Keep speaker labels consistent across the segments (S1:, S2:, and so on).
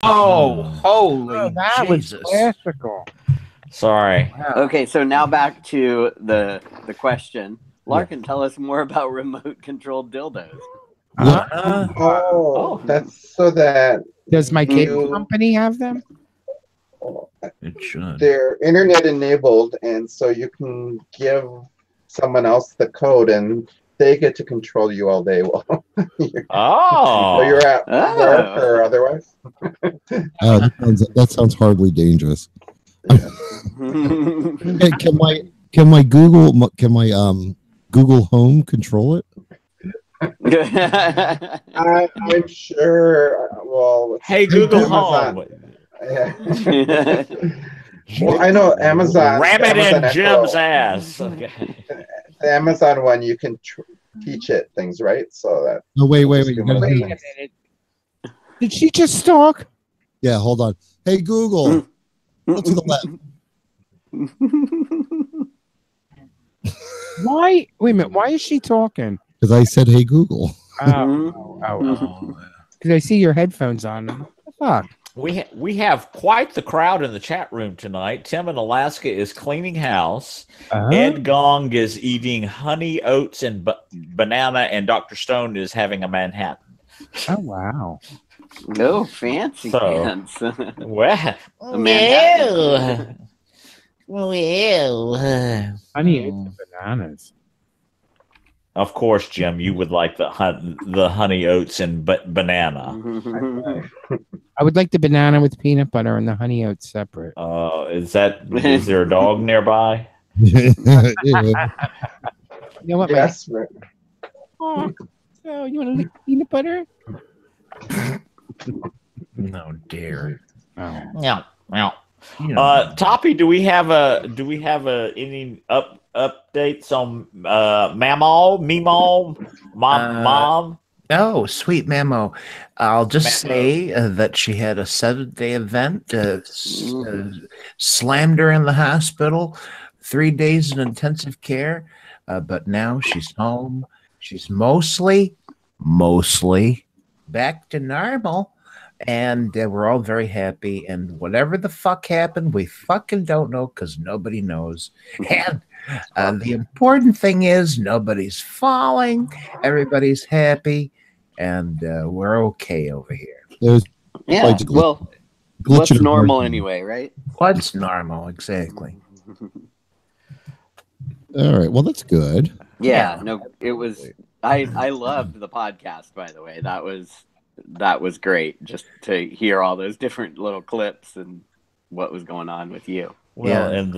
S1: Oh, holy
S2: that
S1: Jesus.
S2: was classical.
S3: Sorry.
S2: Wow.
S4: Okay, so now back to the question. Larkin, tell us more about remote-controlled dildos.
S5: That's so that
S2: does my cable company have them?
S1: It should.
S5: They're internet enabled, and so you can give someone else the code, and they get to control you all day while you're at work or otherwise.
S6: That sounds hardly dangerous. Hey, can my Google Home control it?
S5: I'm sure. Well,
S3: hey Google Home.
S5: Yeah. Well, I know Amazon.
S3: Ram it
S5: Amazon
S3: in Jim's
S5: Echo.
S3: ass. Okay.
S5: The Amazon one, you can teach it things, right? So that.
S6: No, wait.
S2: Wait a minute. Did she just talk?
S6: Yeah, hold on. Hey Google, look to the left.
S2: Why? Wait a minute. Why is she talking?
S6: Because I said, "Hey Google."
S2: Because I see your headphones on. What the fuck?
S3: We have quite the crowd in the chat room tonight. Tim in Alaska is cleaning house. Ed Gong is eating honey oats and banana, and Dr. Stone is having a Manhattan.
S2: Oh wow!
S4: No fancy pants.
S3: Well,
S2: honey oats and bananas.
S3: Of course, Jim, you would like the honey oats and banana.
S2: I would like the banana with peanut butter and the honey oats separate.
S3: Is there a dog nearby?
S2: You know what?
S5: Yes.
S2: Oh, so you want to lick peanut butter?
S1: No dare.
S3: No. Toppy, do we have any updates on Meemaw, Mom?
S1: Oh, sweet Mamo. I'll just say that she had a 7-day event, slammed her in the hospital, 3 days in intensive care, but now she's home. She's mostly back to normal, and we're all very happy. And whatever the fuck happened, we fucking don't know because nobody knows. And the important thing is nobody's falling, everybody's happy, and we're okay over here.
S4: Yeah, well, what's normal anyway, right?
S1: What's normal, exactly.
S6: All right, well, that's good.
S4: Yeah, no, it was. I loved the podcast, by the way. That was great, just to hear all those different little clips and what was going on with you.
S3: Well, and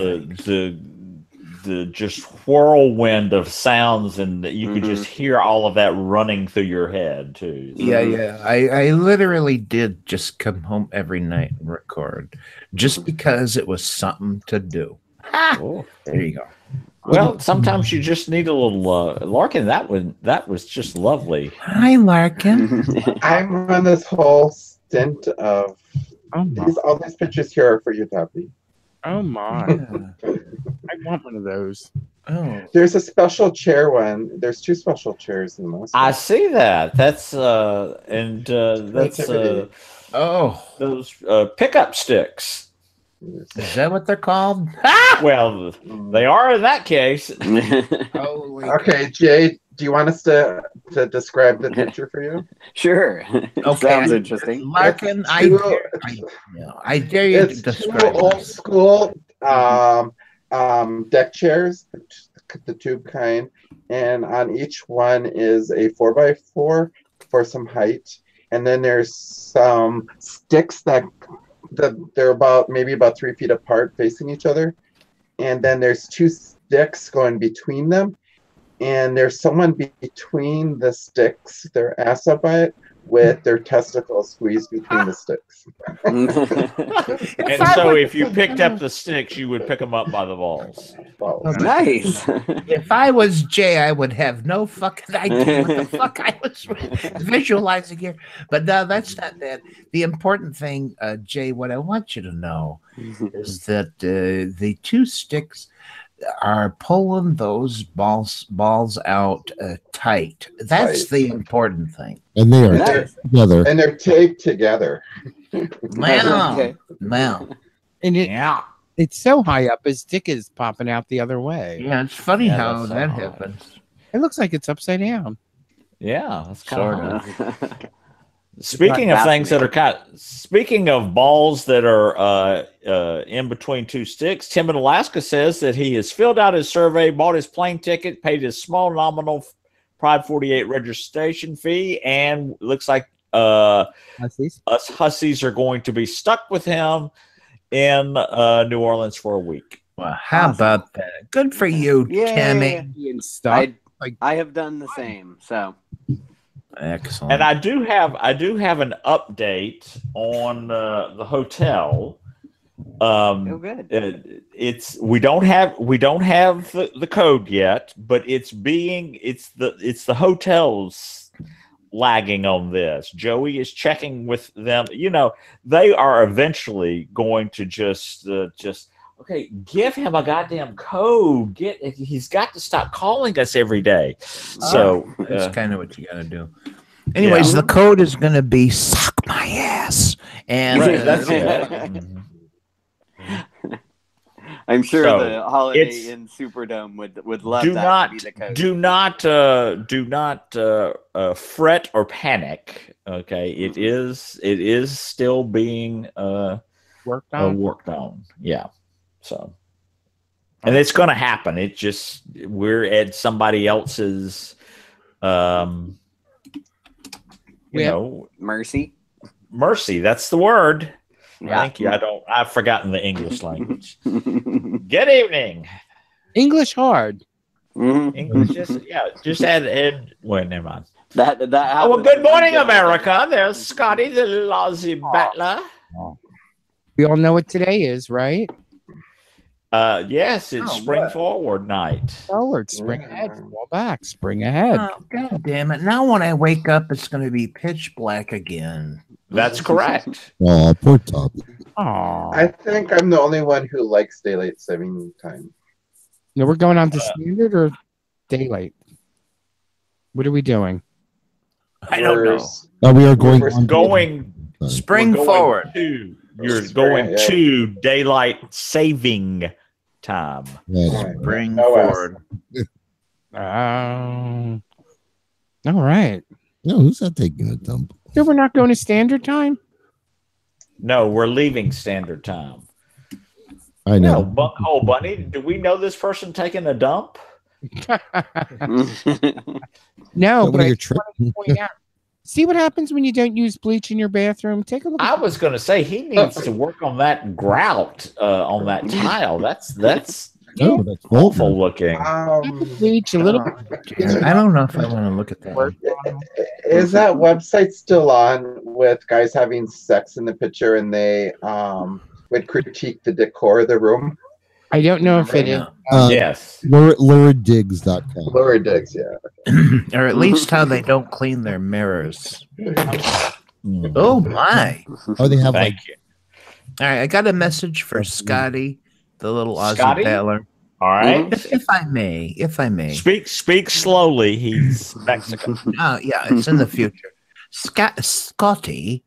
S3: the just whirlwind of sounds, and you could just hear all of that running through your head too.
S1: Yeah. I literally did just come home every night and record, just because it was something to do. There you go.
S3: Well, sometimes you just need a little Larkin. That was just lovely.
S1: Hi, Larkin.
S5: I'm on this whole stint of all these pictures here are for you, Toppy.
S2: Oh my! I want one of those.
S1: Oh,
S5: there's a special chair one. There's 2 special chairs in this.
S3: I see that. That's those pickup sticks.
S1: Is that what they're called?
S3: Well, they are in that case.
S5: Okay, Jay, do you want us to describe the picture for you?
S4: Sure.
S1: Okay.
S4: Sounds interesting.
S1: Larkin, I dare you to describe
S5: two old school deck chairs, the tube kind, and on each one is a 4x4 for some height, and then there's some sticks that they're maybe about 3 feet apart facing each other, and then there's 2 sticks going between them, and there's someone between the sticks, their ass up by it, with their testicles squeezed between the sticks.
S3: And so if you picked up the sticks, you would pick them up by the balls.
S4: Nice.
S1: If I was Jay, I would have no fucking idea what the fuck I was visualizing here. But no, that's not that. The important thing, Jay, what I want you to know is that the 2 sticks are pulling those balls out tight. That's the important thing.
S6: And they are
S4: Nice.
S6: together.
S5: And they're taped together.
S1: Wow.
S4: Okay.
S1: Wow.
S2: And
S3: Yeah.
S2: it's so high up, his dick is popping out the other way.
S1: Yeah, it's funny
S3: Yeah,
S1: how
S3: that's so
S1: that
S3: hard.
S1: happens.
S2: It looks like it's upside down.
S3: Yeah, that's
S1: Sort
S3: kind
S1: of.
S3: of. Speaking of things that are speaking of balls that are in between two sticks, Tim in Alaska says that he has filled out his survey, bought his plane ticket, paid his small nominal Pride 48 registration fee, and looks like
S2: Hussies.
S3: us hussies are going to be stuck with him in New Orleans for a week.
S1: Well, how about that? Good for you,
S4: Yeah.
S1: Timmy.
S2: Being stuck.
S4: I have done the same. So
S1: Excellent.
S3: And I do have an update on the hotel.
S4: oh, good.
S3: We don't have the code yet, but it's the hotels lagging on this. Joey is checking with them. You know, they are eventually going to just okay, give him a goddamn code. He's got to stop calling us every day. So
S1: that's kind of what you got to do. Anyways, the code is going to be "suck my ass," and
S3: that's it.
S1: Mhm.
S4: I'm sure
S3: So,
S4: the Holiday
S3: it's-
S4: Inn Superdome would love
S3: do
S4: that
S3: not
S4: to be the code.
S3: do not fret or panic. Okay, it is still being
S2: Worked on.
S3: worked on. Yeah, so and it's going to happen. It just we're at somebody else's
S4: Mercy.
S3: mercy. That's the word.
S4: Yeah.
S3: Thank you. I've forgotten the English language. Good evening.
S2: English hard.
S4: Mhm.
S3: English, just add. Wait, never mind.
S4: That
S3: Oh, well,
S4: happens
S3: good morning,
S4: every day.
S3: America. There's Scotty, the little Aussie battler.
S2: We all know what today is, right?
S3: Yes, it's
S1: Oh,
S3: spring
S1: what?
S3: forward night.
S2: Forward, spring ahead, fall back, spring ahead.
S1: Oh, God damn it! Now when I wake up, it's going to be pitch black again.
S3: That's correct.
S6: Oh, poor Toby.
S2: Aw.
S5: I think I'm the only one who likes daylight saving time.
S2: No, we're going on to standard or daylight. What are we doing?
S1: I don't know.
S6: We are going
S5: We're
S6: on
S3: Going
S1: Spring
S3: we're going
S1: forward.
S3: You're
S5: Spring,
S3: going
S5: yeah.
S3: to daylight saving time.
S6: Yeah.
S1: Spring
S5: OS.
S1: forward.
S2: All right.
S6: No, who's that taking a dump?
S2: So we're not going to standard time?
S3: No, we're leaving standard time.
S6: I
S3: No,
S6: know.
S3: oh, Bunny, do we know this person taking a dump?
S2: No, but I
S6: you're
S2: just wanted to point out. See what happens when you don't use bleach in your bathroom? Take a look.
S3: I was going to say he needs to work on that grout on that tile. That's
S6: No, that's
S3: awful looking.
S2: Bleach a little
S1: I don't know if I want to look at that.
S2: work.
S5: Is that website still on with guys having sex in the picture and they would critique the decor of the room?
S2: I don't know if it is.
S3: Yes.
S6: Luriddigs.com.
S5: Lower digs, yeah.
S1: Or at least how they don't clean their mirrors. Oh my!
S6: Oh, they have
S3: Thank you.
S1: All right, I got a message for Scotty, the little Aussie
S3: Scotty?
S1: battler.
S3: All right.
S1: If I may.
S3: Speak slowly. He's Mexican.
S1: Oh yeah, it's in the future. Scotty,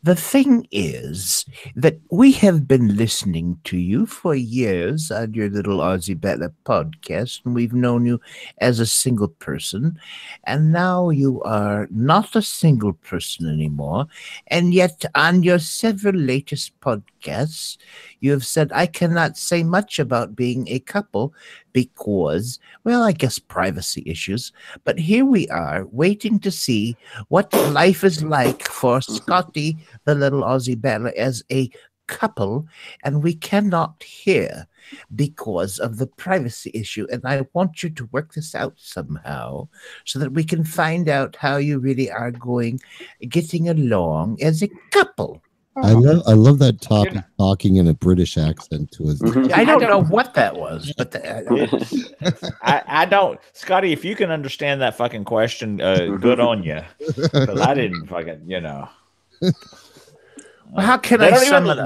S1: the thing is that we have been listening to you for years on your little Aussie Battler podcast, and we've known you as a single person, and now you are not a single person anymore, and yet on your several latest podcasts, you have said, I cannot say much about being a couple because, well, I guess privacy issues, but here we are waiting to see what life is like for Scotty, the little Aussie battler, as a couple, and we cannot hear because of the privacy issue. And I want you to work this out somehow so that we can find out how you really are getting along as a couple.
S6: I love that Toby talking in a British accent to his.
S1: I don't know what that was, but
S3: I don't, Scotty. If you can understand that fucking question, good on you. Because I didn't fucking,
S1: how can
S3: They
S1: I
S3: don't
S1: sum
S3: even-
S1: it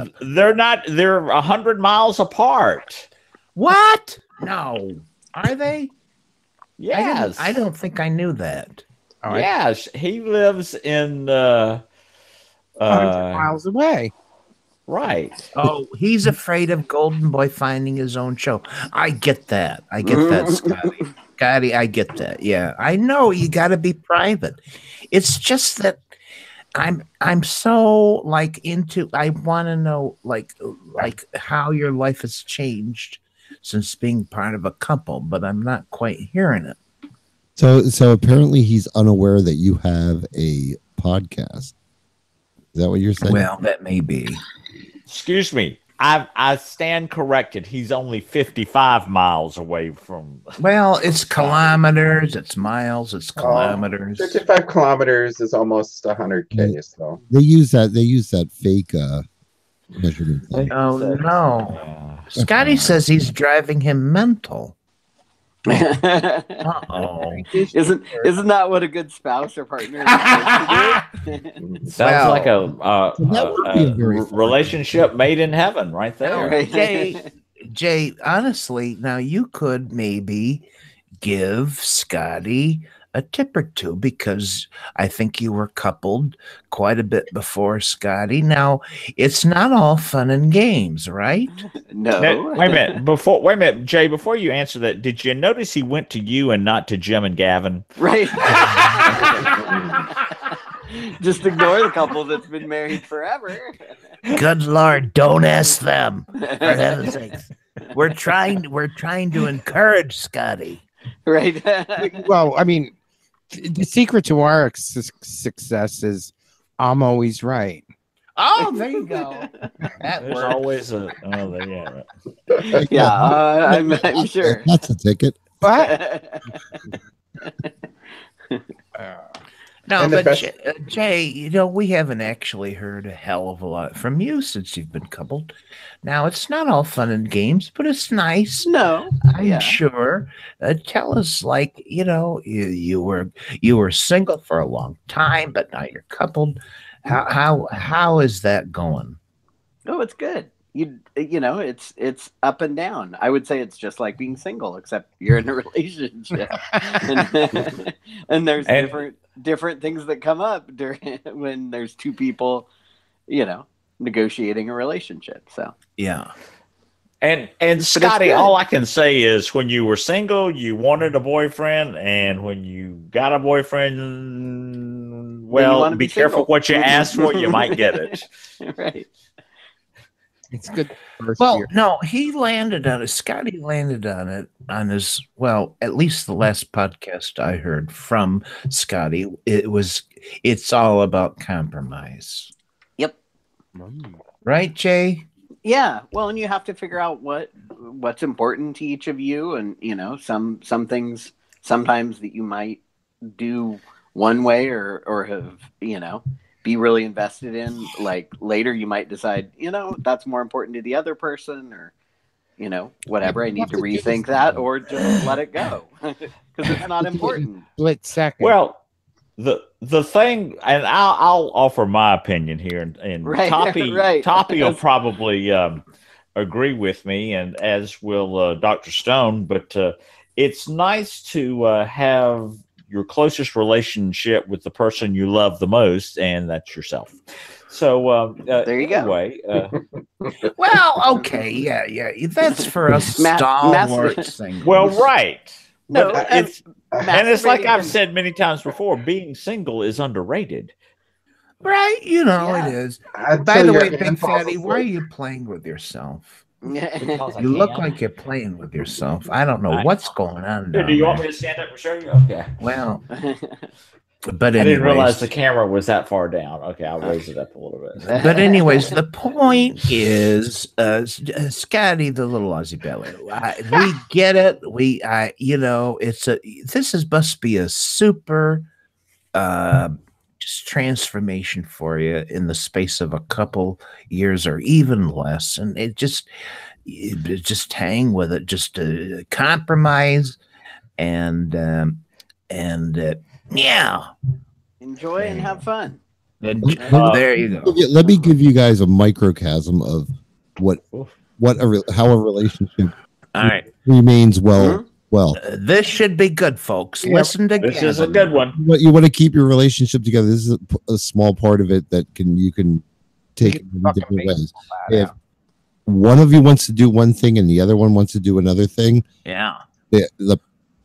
S1: up?
S3: They're 100 miles apart.
S1: What? No, are they?
S3: Yes.
S1: I don't think I knew that.
S3: Yes, he lives in
S2: 100 miles away.
S3: right.
S1: Oh, he's afraid of Golden Boy finding his own show. I get that. I get that, Scotty. Scotty, I get that. Yeah, I know you got to be private. It's just that I'm so like into. I want to know like how your life has changed since being part of a couple, but I'm not quite hearing it.
S6: So apparently he's unaware that you have a podcast. Is that what you're saying?
S1: Well, that may be.
S3: Excuse me. I stand corrected. He's only 55 miles away from.
S1: Well, it's kilometers, it's miles, it's kilometers.
S5: 55 kilometers is almost 100K. So
S6: They use that fake measurement thing.
S1: Oh no. Scotty says he's driving him mental. Uh-oh.
S4: Isn't that what a good spouse or partner is supposed to do?
S3: Sounds like
S6: that would be a very fun
S3: relationship made in heaven right there.
S4: Right.
S1: Jay, honestly, now you could maybe give Scotty a tip or two because I think you were coupled quite a bit before Scotty. Now, it's not all fun and games, right?
S4: No.
S3: Now, wait a minute, Jay, before you answer that, did you notice he went to you and not to Jim and Gavin?
S4: Right. Just ignore the couple that's been married forever.
S1: Good Lord, don't ask them. For heaven's sakes. We're trying to encourage Scotty.
S4: Right.
S2: Well, I mean, the secret to our success is I'm always right.
S1: Oh, there you go. That
S3: There's
S1: works.
S3: always a right.
S4: Yeah, I'm sure.
S6: That's a ticket.
S2: But
S1: No,
S5: And the
S1: but
S5: best-
S1: Jay, you know, we haven't actually heard a hell of a lot from you since you've been coupled. Now, it's not all fun and games, but it's nice.
S4: No.
S1: I'm
S4: Yeah.
S1: sure. Tell us, like, you know, you were single for a long time, but now you're coupled. How is that going?
S4: Oh, it's good. You know, it's up and down. I would say it's just like being single, except you're in a relationship, and there's different things that come up during when there's two people, you know, negotiating a relationship. So
S1: Yeah.
S3: And Scotty, all I can say is when you were single, you wanted a boyfriend, and when you got a boyfriend, well, be careful what you ask for, you might get it.
S4: Right.
S2: it's good. First
S1: Well,
S2: year.
S1: no, he landed on it. Scotty landed on it on his, well, at least the last podcast I heard from Scotty, it's all about compromise.
S4: Yep.
S1: Right, Jay?
S4: Yeah. Well, and you have to figure out what's important to each of you, and you know, some things sometimes that you might do one way or have, you know, be really invested in, like later you might decide, you know, that's more important to the other person, or you know, whatever, I need to rethink that, or just let it go because it's not important.
S2: Split second.
S3: Well, the thing, and I'll offer my opinion here, and
S4: Right,
S3: Toppy
S4: right.
S3: Toppy will probably agree with me, and as will Dr. Stone. But it's nice to have your closest relationship with the person you love the most, and that's yourself. So
S4: There you go.
S3: anyway,
S1: Well, okay, yeah. That's for us stalwart singles.
S3: well, right.
S4: No,
S3: But it's and it's like
S4: masturbating
S3: I've
S4: can-
S3: said many times before, being single is underrated.
S1: right, you know
S4: Yeah.
S1: it is.
S5: Until
S1: By the
S5: your
S1: way,
S5: hand
S1: Big
S5: falls
S1: Fatty, why are
S5: asleep.
S1: you playing with yourself?
S3: Because I
S1: You look
S3: can.
S1: like you're playing with yourself. I don't know what's going on.
S3: Here,
S1: Down
S3: do you want
S1: there.
S3: me to stand up and show you? Okay.
S1: Well, but
S3: I didn't realize
S1: anyways,
S3: the camera was that far down. Okay, I'll raise it up a little bit.
S1: but anyways, the point is, Scotty, the little Aussie belly. We get it. You know, must be a super, just transformation for you in the space of a couple years or even less, and it just hang with it, just compromise, and yeah.
S4: Enjoy and have fun.
S1: And
S3: Uh,
S1: there you go.
S6: Let me give you guys a microcosm of how a relationship
S1: All right.
S6: remains well.
S1: This should be good, folks. Listen to
S3: This is a good one.
S6: You want to keep your relationship together. This is a small part of it that you can take in different ways. If one of you wants to do one thing and the other one wants to do another thing, the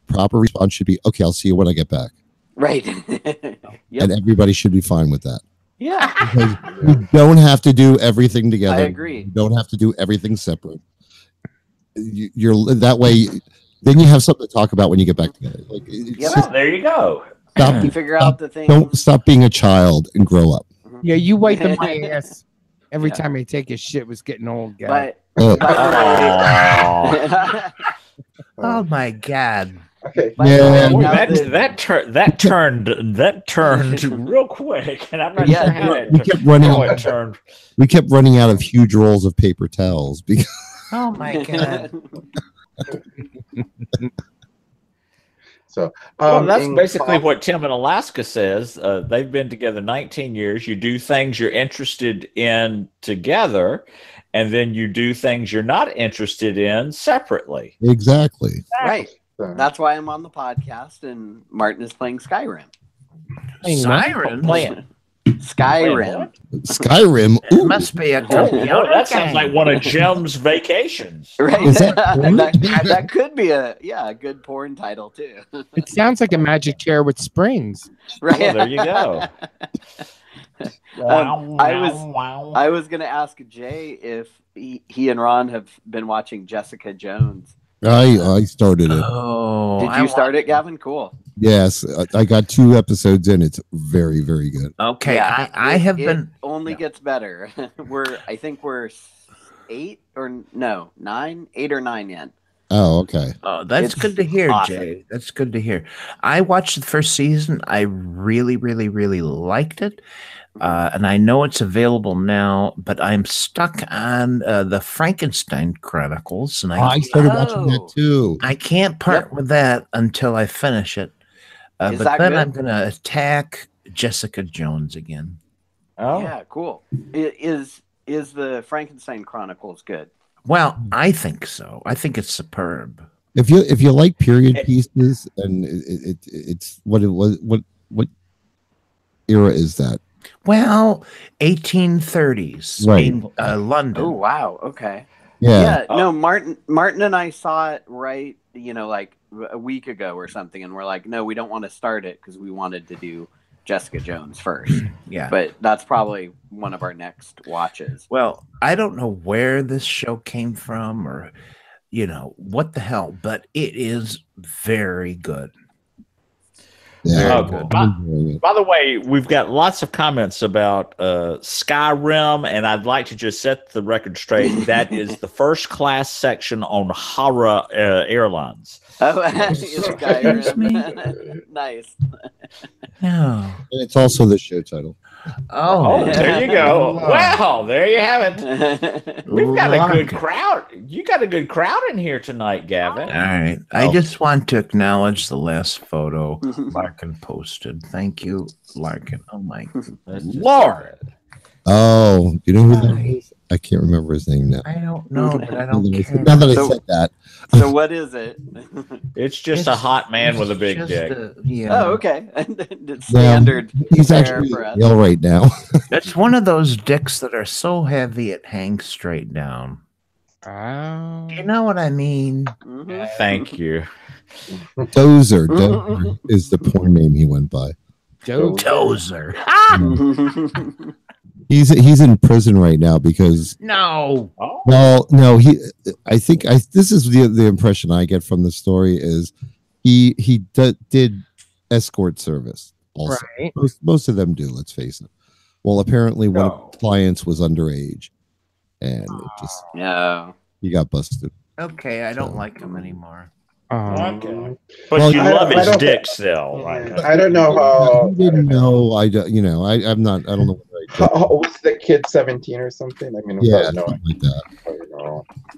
S6: proper response should be, okay, I'll see you when I get back.
S4: Right.
S6: And everybody should be fine with that.
S4: Yeah.
S6: Because you don't have to do everything together.
S4: I agree.
S6: You don't have to do everything separate. You're that way. Then you have something to talk about when you get back together. Like,
S3: There you go.
S4: You figure out the thing.
S6: Don't stop being a child and grow up.
S2: Yeah, you wiping my ass every time I take a shit was getting old, guy.
S4: But
S1: Oh my God.
S5: Okay.
S3: That turned real quick, and I'm not sure how it turned.
S6: We kept running out of huge rolls of paper towels because.
S1: Oh my God.
S5: So,
S3: well, that's basically what Tim in Alaska says. They've been together 19 years. You do things you're interested in together, and then you do things you're not interested in separately.
S6: Exactly.
S4: Right. That's why I'm on the podcast, and Martin is playing Skyrim.
S1: Skyrim?
S4: Skyrim.
S6: Skyrim.
S1: It must be a
S3: that sounds like one of Jim's vacations.
S4: Right.
S6: Is
S4: that could be a good porn title too.
S2: It sounds like a magic chair with springs.
S4: Right.
S3: Well, there you go.
S4: I was going to ask Jay if he and Ron have been watching Jessica Jones.
S6: I started it.
S1: Oh,
S4: Did you start it, Gavin? Cool.
S6: Yes, I got 2 episodes in. It's very, very good.
S1: Okay,
S4: Yeah,
S1: I have been.
S4: Only gets better. I think we're 8 or 9 in.
S6: Oh, okay.
S1: Oh, that's good to hear, awesome. Jay. That's good to hear. I watched the first season. I really, really, really liked it. And I know it's available now, but I'm stuck on the Frankenstein Chronicles. And
S6: I started watching that too.
S1: I can't part with that until I finish it. But then I'm going to attack Jessica Jones again.
S3: Oh,
S4: yeah, cool. Is the Frankenstein Chronicles good?
S1: Well, I think so. I think it's superb.
S6: If you like period pieces, and it's what era is that?
S1: Well, 1830s,
S6: right?
S1: London.
S4: Oh wow, okay.
S6: Yeah.
S4: No, Martin and I saw it right, like a week ago or something, and we're like, no, we don't want to start it because we wanted to do Jessica Jones first.
S1: Yeah,
S4: but that's probably one of our next watches.
S1: Well, I don't know where this show came from, or what the hell, but it is very good.
S6: Yeah.
S3: By the way, we've got lots of comments about Skyrim, and I'd like to just set the record straight. That is the first class section on Hara Airlines.
S4: Oh, Skyrim. Nice.
S1: No.
S6: And it's also the show title.
S1: Oh,
S3: there you go. Wow, there you have it. We've got a good crowd. You got a good crowd in here tonight, Gavin.
S1: All right. I just want to acknowledge the last photo Larkin posted. Thank you, Larkin. Oh, my Lord.
S6: Oh, you know who that is? I can't remember his name now.
S1: I don't know, but I don't care.
S6: Now that I said that.
S4: So what is it?
S3: It's just a hot man with a big dick.
S4: Oh, okay. Standard.
S6: He's actually ill right now.
S1: It's one of those dicks that are so heavy it hangs straight down.
S2: Oh.
S1: You know what I mean?
S4: Mm-hmm.
S3: Thank you.
S6: Dozer is the porn name he went by.
S1: Dozer.
S6: He's in prison right now because
S1: no.
S6: Well, no, this is the impression I get from the story is he did escort service also.
S2: Right.
S6: Most of them do, let's face it. Well, apparently one of the clients was underage and he got busted.
S1: Okay, I don't like him anymore.
S3: Okay. But you love his dick still, right?
S5: I don't know how.
S6: I didn't know. I don't know.
S5: Was the kid 17 or something? I mean,
S6: yeah, something like that.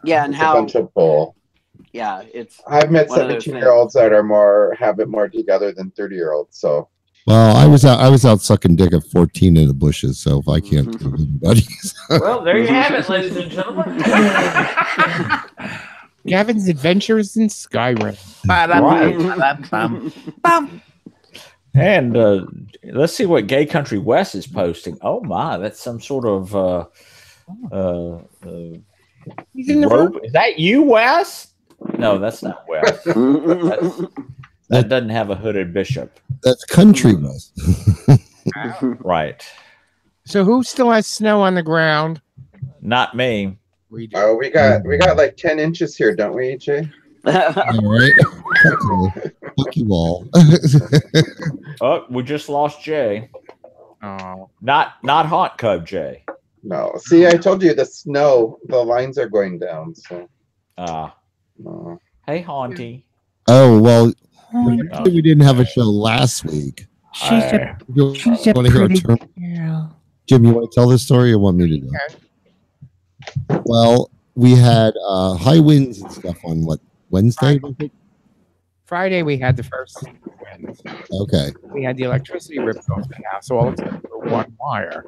S4: Yeah, and
S5: it's a bunch of bull.
S4: Yeah,
S5: I've met 17-year-olds that have it more together than 30-year-olds. So.
S6: Well, I was out sucking dick at 14 in the bushes, so if I can't do anybody.
S3: Well, there you have it, ladies and gentlemen.
S2: Gavin's Adventures in Skyrim.
S1: Bum.
S3: And let's see what Gay Country West is posting. Oh my, that's some sort of
S2: He's in the
S3: rope.
S2: room.
S3: Is that you, Wes? No, that's not Wes. That doesn't have a hooded bishop.
S6: That's country West.
S3: Right.
S2: So who still has snow on the ground?
S3: Not me.
S2: We do.
S5: Oh, we got like 10 inches here, don't we, Jay?
S6: All right. Fuck you all.
S3: Oh, we just lost Jay.
S2: Oh.
S3: Not Haunt Cub Jay.
S5: No. See, I told you the snow, the lines are going down. So. No.
S3: Hey, Haunty.
S6: Oh well, we didn't have a show last week.
S1: She's a
S6: You
S1: She's
S6: want to hear a
S1: pretty
S6: term?
S1: girl.
S6: Jim, you want to tell the story or want me to do it? Well, we had high winds and stuff on what, Wednesday?
S2: Friday we had the first wind.
S6: Okay.
S2: We had the electricity ripped off the house, all except for one wire.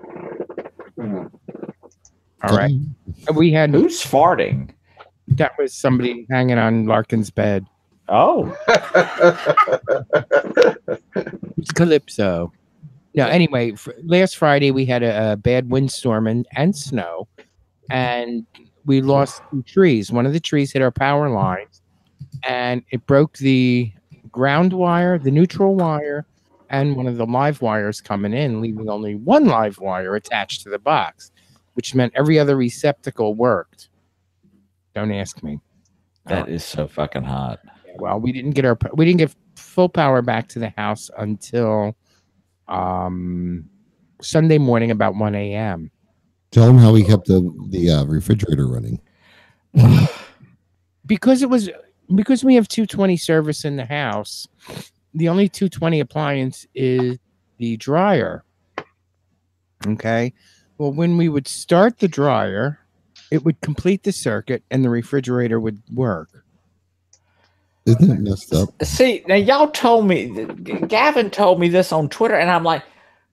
S2: All right. And we had
S3: Who's farting?
S2: that was somebody hanging on Larkin's bed.
S3: Oh,
S2: It's Calypso. No, anyway, last Friday we had a bad windstorm and snow, and we lost 2 trees. One of the trees hit our power lines, and it broke the ground wire, the neutral wire, and one of the live wires coming in, leaving only one live wire attached to the box, which meant every other receptacle worked. Don't ask me.
S3: that is so fucking hot.
S2: Well, we didn't get full power back to the house until Sunday morning about 1 a.m.
S6: Tell him how we kept the refrigerator running.
S2: Because we have 220 service in the house. The only 220 appliance is the dryer. Okay. Well, when we would start the dryer, it would complete the circuit and the refrigerator would work.
S6: Isn't it messed up?
S3: See, now y'all told me, Gavin told me this on Twitter, and I'm like,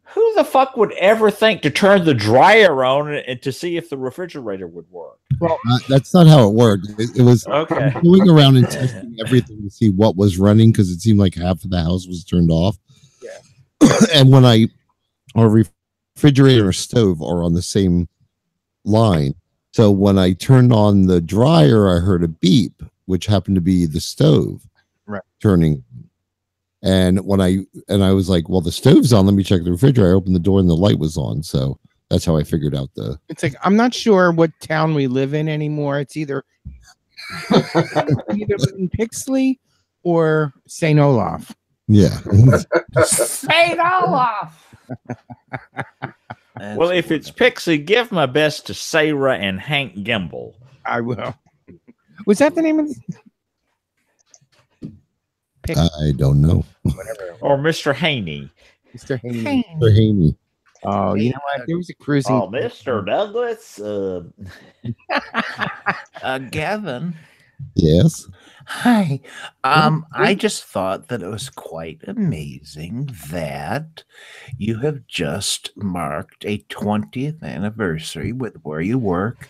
S3: who the fuck would ever think to turn the dryer on and to see if the refrigerator would work?
S2: Well,
S6: That's not how it worked. It was
S3: Okay.
S6: going around and testing everything to see what was running because it seemed like half of the house was turned off.
S2: Yeah.
S6: And when our refrigerator or stove are on the same line, so when I turned on the dryer, I heard a beep, which happened to be the stove turning. And when I was like, well, the stove's on, let me check the refrigerator. I opened the door and the light was on. So that's how I figured out
S2: it's like, I'm not sure what town we live in anymore. It's either in Pixley or St. Olaf.
S6: Yeah.
S1: St. Olaf.
S3: Well, if it's Pixie, give my best to Sarah and Hank Gimble.
S2: I will. Was that the name of
S6: I don't know.
S2: whatever?
S3: Or Mr. Haney.
S2: Mr. Haney.
S6: For Haney.
S2: Oh, you know what? There was a cruising.
S3: Oh, Mr. Douglas.
S1: Gavin.
S6: Yes.
S1: Hi. I just thought that it was quite amazing that you have just marked a 20th anniversary with where you work.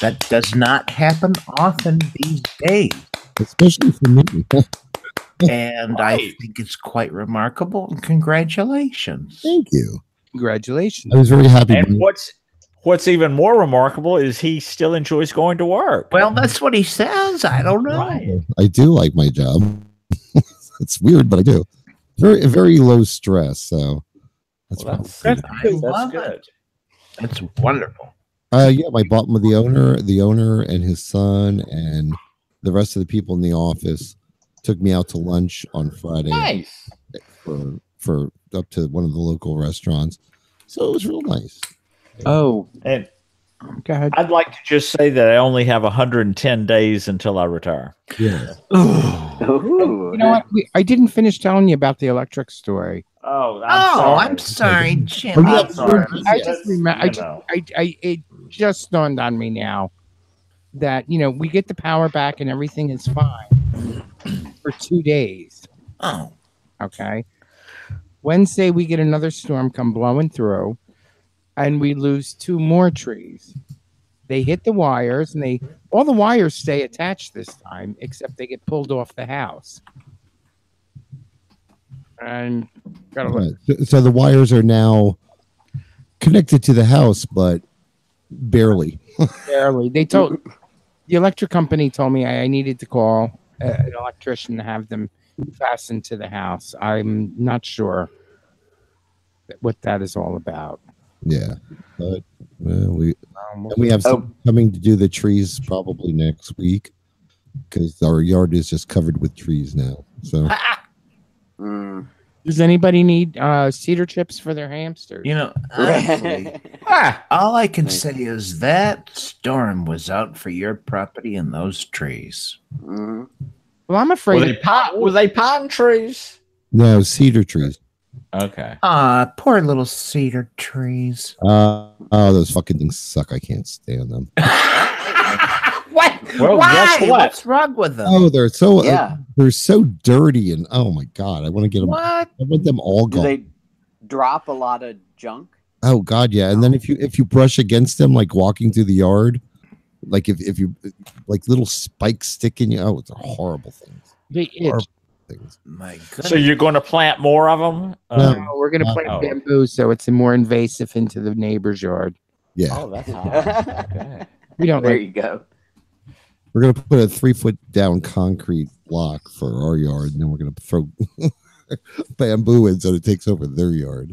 S1: That does not happen often these days.
S6: Especially for me.
S1: And I think it's quite remarkable. And congratulations.
S6: Thank you.
S2: Congratulations.
S6: I was very happy.
S3: And what's even more remarkable is he still enjoys going to work.
S1: Well, that's what he says. I don't know.
S3: Right.
S6: I do like my job. It's weird, but I do. Very, very low stress. So that's
S3: Well,
S6: fine.
S3: that's good.
S1: That's wonderful.
S6: Yeah, I bought with the owner and his son and the rest of the people in the office took me out to lunch on Friday.
S3: Nice.
S6: For up to one of the local restaurants. So it was real nice.
S2: Oh,
S3: And
S2: go ahead.
S3: I'd like to just say that I only have 110 days until I retire.
S6: Yeah.
S4: Ooh.
S2: You know what? I didn't finish telling you about the electric story.
S3: Oh,
S1: I'm sorry, Jim.
S6: Oh, yeah.
S1: I'm sorry.
S2: I just remember.
S3: You know.
S2: It just dawned on me now that we get the power back and everything is fine for 2 days.
S1: Oh,
S2: Okay. Wednesday we get another storm come blowing through, and we lose 2 more trees. They hit the wires, and all the wires stay attached this time, except they get pulled off the house. And
S6: Right. So the wires are now connected to the house, but barely.
S2: barely. The electric company told me I needed to call an electrician to have them fastened to the house. I'm not sure what that is all about.
S6: Yeah, but we have some coming to do the trees probably next week because our yard is just covered with trees now. So,
S2: does anybody need cedar chips for their hamsters?
S1: You know, honestly, all I can say is that storm was out for your property and those trees.
S2: Well, I'm afraid
S3: were they pine trees?
S6: No, cedar trees.
S3: Okay.
S1: Poor little cedar trees.
S6: Oh, those fucking things suck. I can't stand them.
S1: What?
S3: Well,
S1: why?
S3: guess what?
S1: What's wrong with them?
S6: Oh, they're so they're so dirty and oh my god, I want to get them.
S1: What?
S6: I want them all
S4: Do
S6: gone.
S4: they drop a lot of junk?
S6: Oh god, yeah. And then if you brush against them, like walking through the yard, like if you like little spikes stick in you, oh, it's a horrible thing.
S2: they itch.
S6: Things.
S1: My goodness.
S3: So you're going to plant more of them?
S6: No.
S2: We're going to plant bamboo, so it's more invasive into the neighbor's yard.
S6: Yeah,
S3: Oh, that's hot. Okay.
S2: We don't.
S4: There you go.
S6: we're gonna put a 3-foot down concrete block for our yard, and then we're gonna throw bamboo in so it takes over their yard.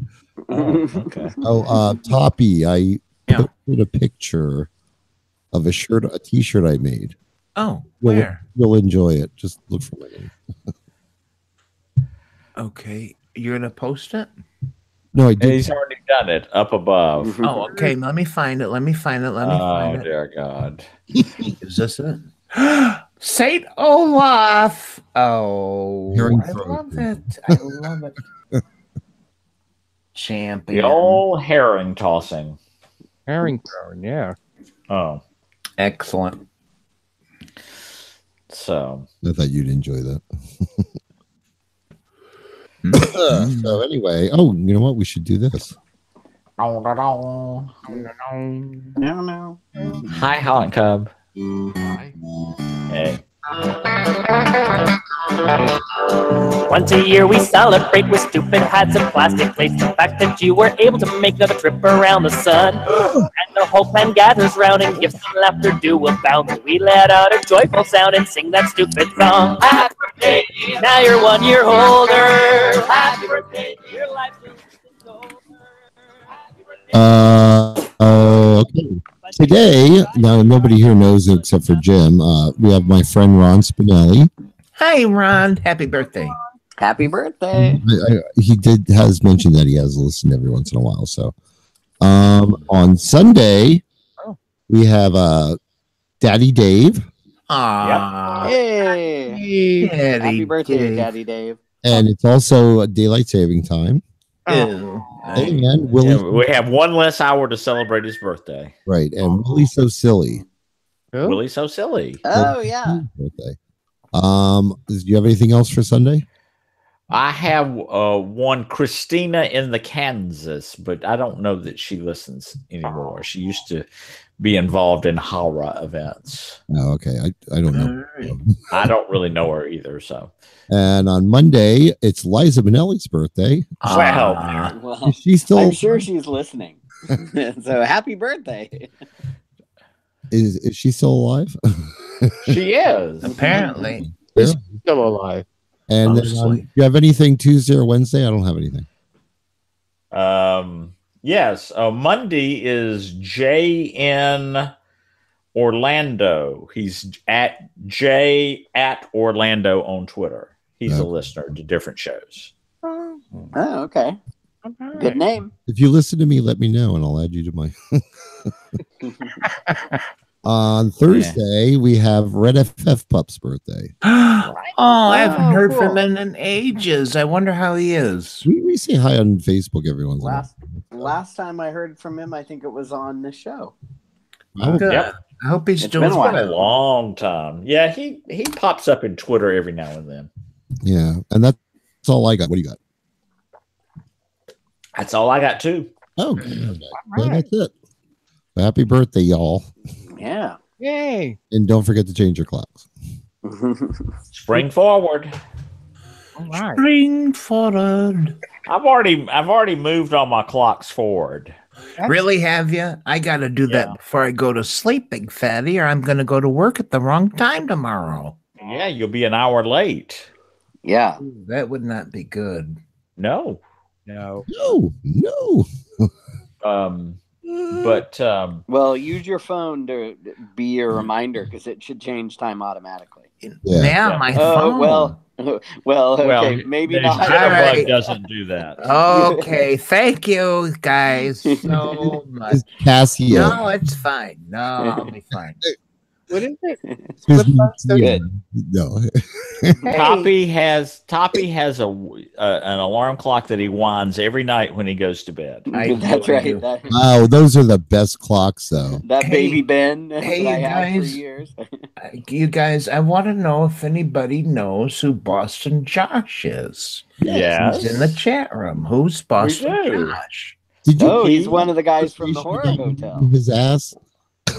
S3: Oh, okay.
S6: Oh, Toppy, I put a picture of a t-shirt I made.
S1: Oh, where?
S6: You'll enjoy it. Just look for my name.
S1: Okay, you're gonna post it?
S6: No, I did.
S3: He's already done it up above.
S1: Oh, okay. Let me find it. Let me find it.
S3: Oh, dear God.
S1: Is this it? Saint Olaf. Oh,
S6: Herring
S1: I
S6: throat.
S1: love it. I love it. Champion.
S3: The old herring tossing.
S2: Herring throwing, yeah.
S3: Oh,
S1: Excellent.
S3: so.
S6: I thought you'd enjoy that. So anyway, you know what? We should do this.
S3: Hi,
S4: No.
S3: Hot Cub. Hey.
S7: Once a year we celebrate with stupid hats and plastic plates. The fact that you were able to make another trip around the sun. And the whole clan gathers round and gifts and laughter do abound. We let out a joyful sound and sing that stupid song. Happy birthday, now you're 1 year older. Happy birthday, your life is over.
S6: Okay. Today, now nobody here knows it except for Jim. We have my friend Ron Spinelli.
S1: Hi, Ron. Happy birthday.
S4: Happy birthday.
S6: He has mentioned that he has listened every once in a while. So, on Sunday, we have Daddy Dave.
S1: Aww.
S4: Hey.
S1: Daddy
S4: Happy birthday,
S1: Dave.
S4: Daddy Dave.
S6: And it's also daylight saving time.
S1: Ew.
S6: And Willie,
S3: Yeah, we have one less hour to celebrate his birthday.
S6: right? And Willie's so silly.
S3: Willie's so silly.
S4: Oh, yeah.
S6: Birthday. Do you have anything else for Sunday?
S3: I have one Christina in the Kansas, but I don't know that she listens anymore. She used to be involved in horror events.
S6: Oh, okay. I don't know.
S3: I don't really know her either. So,
S6: And on Monday, it's Liza Minnelli's birthday.
S3: well,
S4: Well,
S6: She's still.
S4: I'm sure she's listening. So happy birthday.
S6: Is she still alive?
S3: she is.
S1: Apparently.
S6: Yeah.
S2: Still alive.
S6: And then,
S1: Mostly.
S6: do you have anything Tuesday or Wednesday? I don't have anything.
S3: Yes. Monday is Jay in Orlando. He's at Jay at Orlando on Twitter. He's a listener to different shows.
S4: Oh, okay. Good name.
S6: If you listen to me, let me know, and I'll add you to my. On Thursday, we have Red FF Pup's birthday.
S1: Oh, I haven't heard
S4: cool.
S1: from him in ages. I wonder how he is.
S6: We say hi on Facebook every once in a while.
S4: Last time I heard from him, I think it was on the show.
S6: Oh,
S1: Good.
S3: Yep.
S1: I hope he's
S4: It's
S1: doing
S4: been a while.
S3: Been a long time. Yeah, he pops up in Twitter every now and then.
S6: yeah, and that's all I got. What do you got?
S3: That's all I got too.
S6: Oh, okay. Well, that's it. Happy birthday, y'all.
S4: Yeah.
S2: Yay!
S6: And don't forget to change your clocks.
S3: Spring forward.
S2: All right.
S1: Spring forward.
S3: I've already moved all my clocks forward.
S1: Really, have you? I got to do that before I go to sleep, Big Fatty, or I'm going to go to work at the wrong time tomorrow.
S3: Yeah, you'll be an hour late.
S4: Yeah.
S1: Ooh, that would not be good.
S3: No.
S2: No.
S6: No.
S3: But
S4: Well, use your phone to be a reminder because it should change time automatically.
S1: Now my
S4: Oh,
S1: phone.
S4: well, okay, maybe
S3: the
S4: not.
S3: Jitterbug doesn't do that.
S1: Okay, thank you guys so much.
S6: It's Casio.
S1: No, it's fine. No, I'll be fine.
S2: What is it?
S6: Yeah. No.
S3: Toppy has an alarm clock that he winds every night when he goes to bed.
S4: That's right.
S6: Wow, those are the best clocks, though.
S4: That baby Ben
S1: hey,
S4: that I had for
S1: guys.
S4: years.
S1: You guys, I want to know if anybody knows who Boston Josh is.
S3: Yes.
S1: He's in the chat room. Who's Boston
S3: do.
S1: Josh?
S6: Did you?
S4: Oh, he's one of the guys from the horror hotel.
S6: His ass.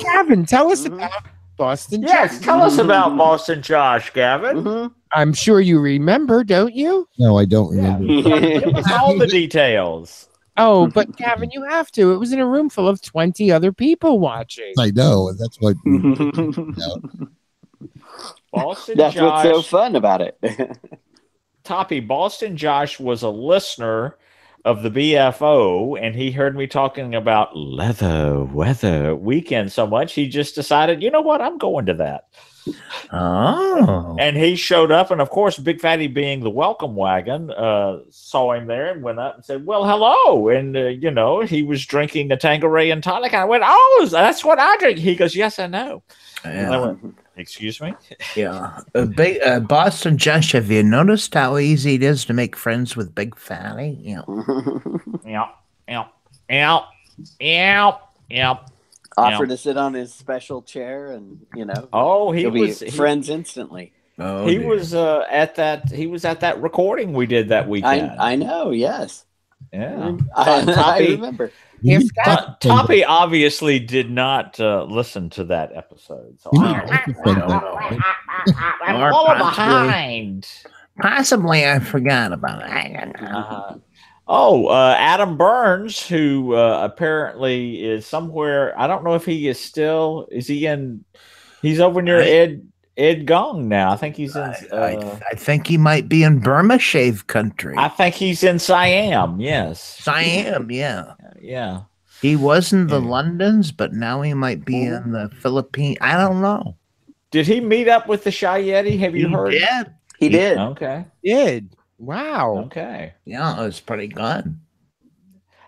S2: Gavin, tell us about Boston
S3: Yes,
S2: Josh.
S3: tell us about Boston Josh, Gavin.
S4: Mhm.
S2: I'm sure you remember, don't you?
S6: No, I don't remember.
S3: Give us all the details.
S2: Oh, but Gavin, you have to. It was in a room full of 20 other people watching.
S6: I know, and that's what.
S3: Boston
S4: That's
S3: Josh,
S4: what's so fun about it.
S3: Toppy, Boston Josh was a listener of the BFO, and he heard me talking about leather weather weekend so much, he just decided, you know what, I'm going to that.
S1: Oh.
S3: And he showed up, and of course, Big Fatty, being the welcome wagon, saw him there and went up and said, well, hello. And, he was drinking a Tanqueray and tonic. And I went, oh, that's what I drink. He goes, yes, I know. And I went, excuse me?
S1: Yeah. Boston Josh, have you noticed how easy it is to make friends with Big Fatty? Yeah.
S4: Offer to sit on his special chair, and
S3: Oh, he
S4: he'll
S3: was
S4: be friends instantly.
S1: Oh,
S3: he was at that recording we did that weekend.
S4: I know. Yes.
S3: Yeah.
S4: I remember.
S3: Toppy obviously did not listen to that episode. So I'm a little behind.
S1: Possibly I forgot about it.
S3: Adam Burns, who apparently is somewhere. I don't know if he is still. Is he in? He's over near Ed Gong now. I think he's in.
S1: I think he might be in Burma Shave country.
S3: I think he's in Siam. Yes,
S1: Siam. Yeah.
S3: Yeah.
S1: He was in the Londons, but now he might be in the Philippines. I don't know.
S3: Did he meet up with the Shy Yeti? Have you heard?
S1: Yeah.
S4: He did.
S3: Okay.
S2: Did. Wow.
S3: Okay.
S1: Yeah, it was pretty good.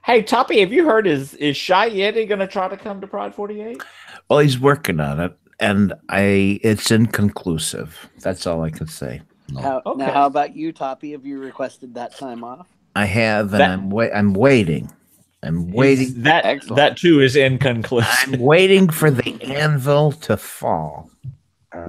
S3: Hey, Toppy, have you heard? Is Shy Yeti going to try to come to Pride 48?
S1: Well, he's working on it, and it's inconclusive. That's all I can say.
S4: Now, how about you, Toppy? Have you requested that time off?
S1: I have, and I'm waiting. I'm waiting.
S3: That too is inconclusive.
S1: I'm waiting for the anvil to fall.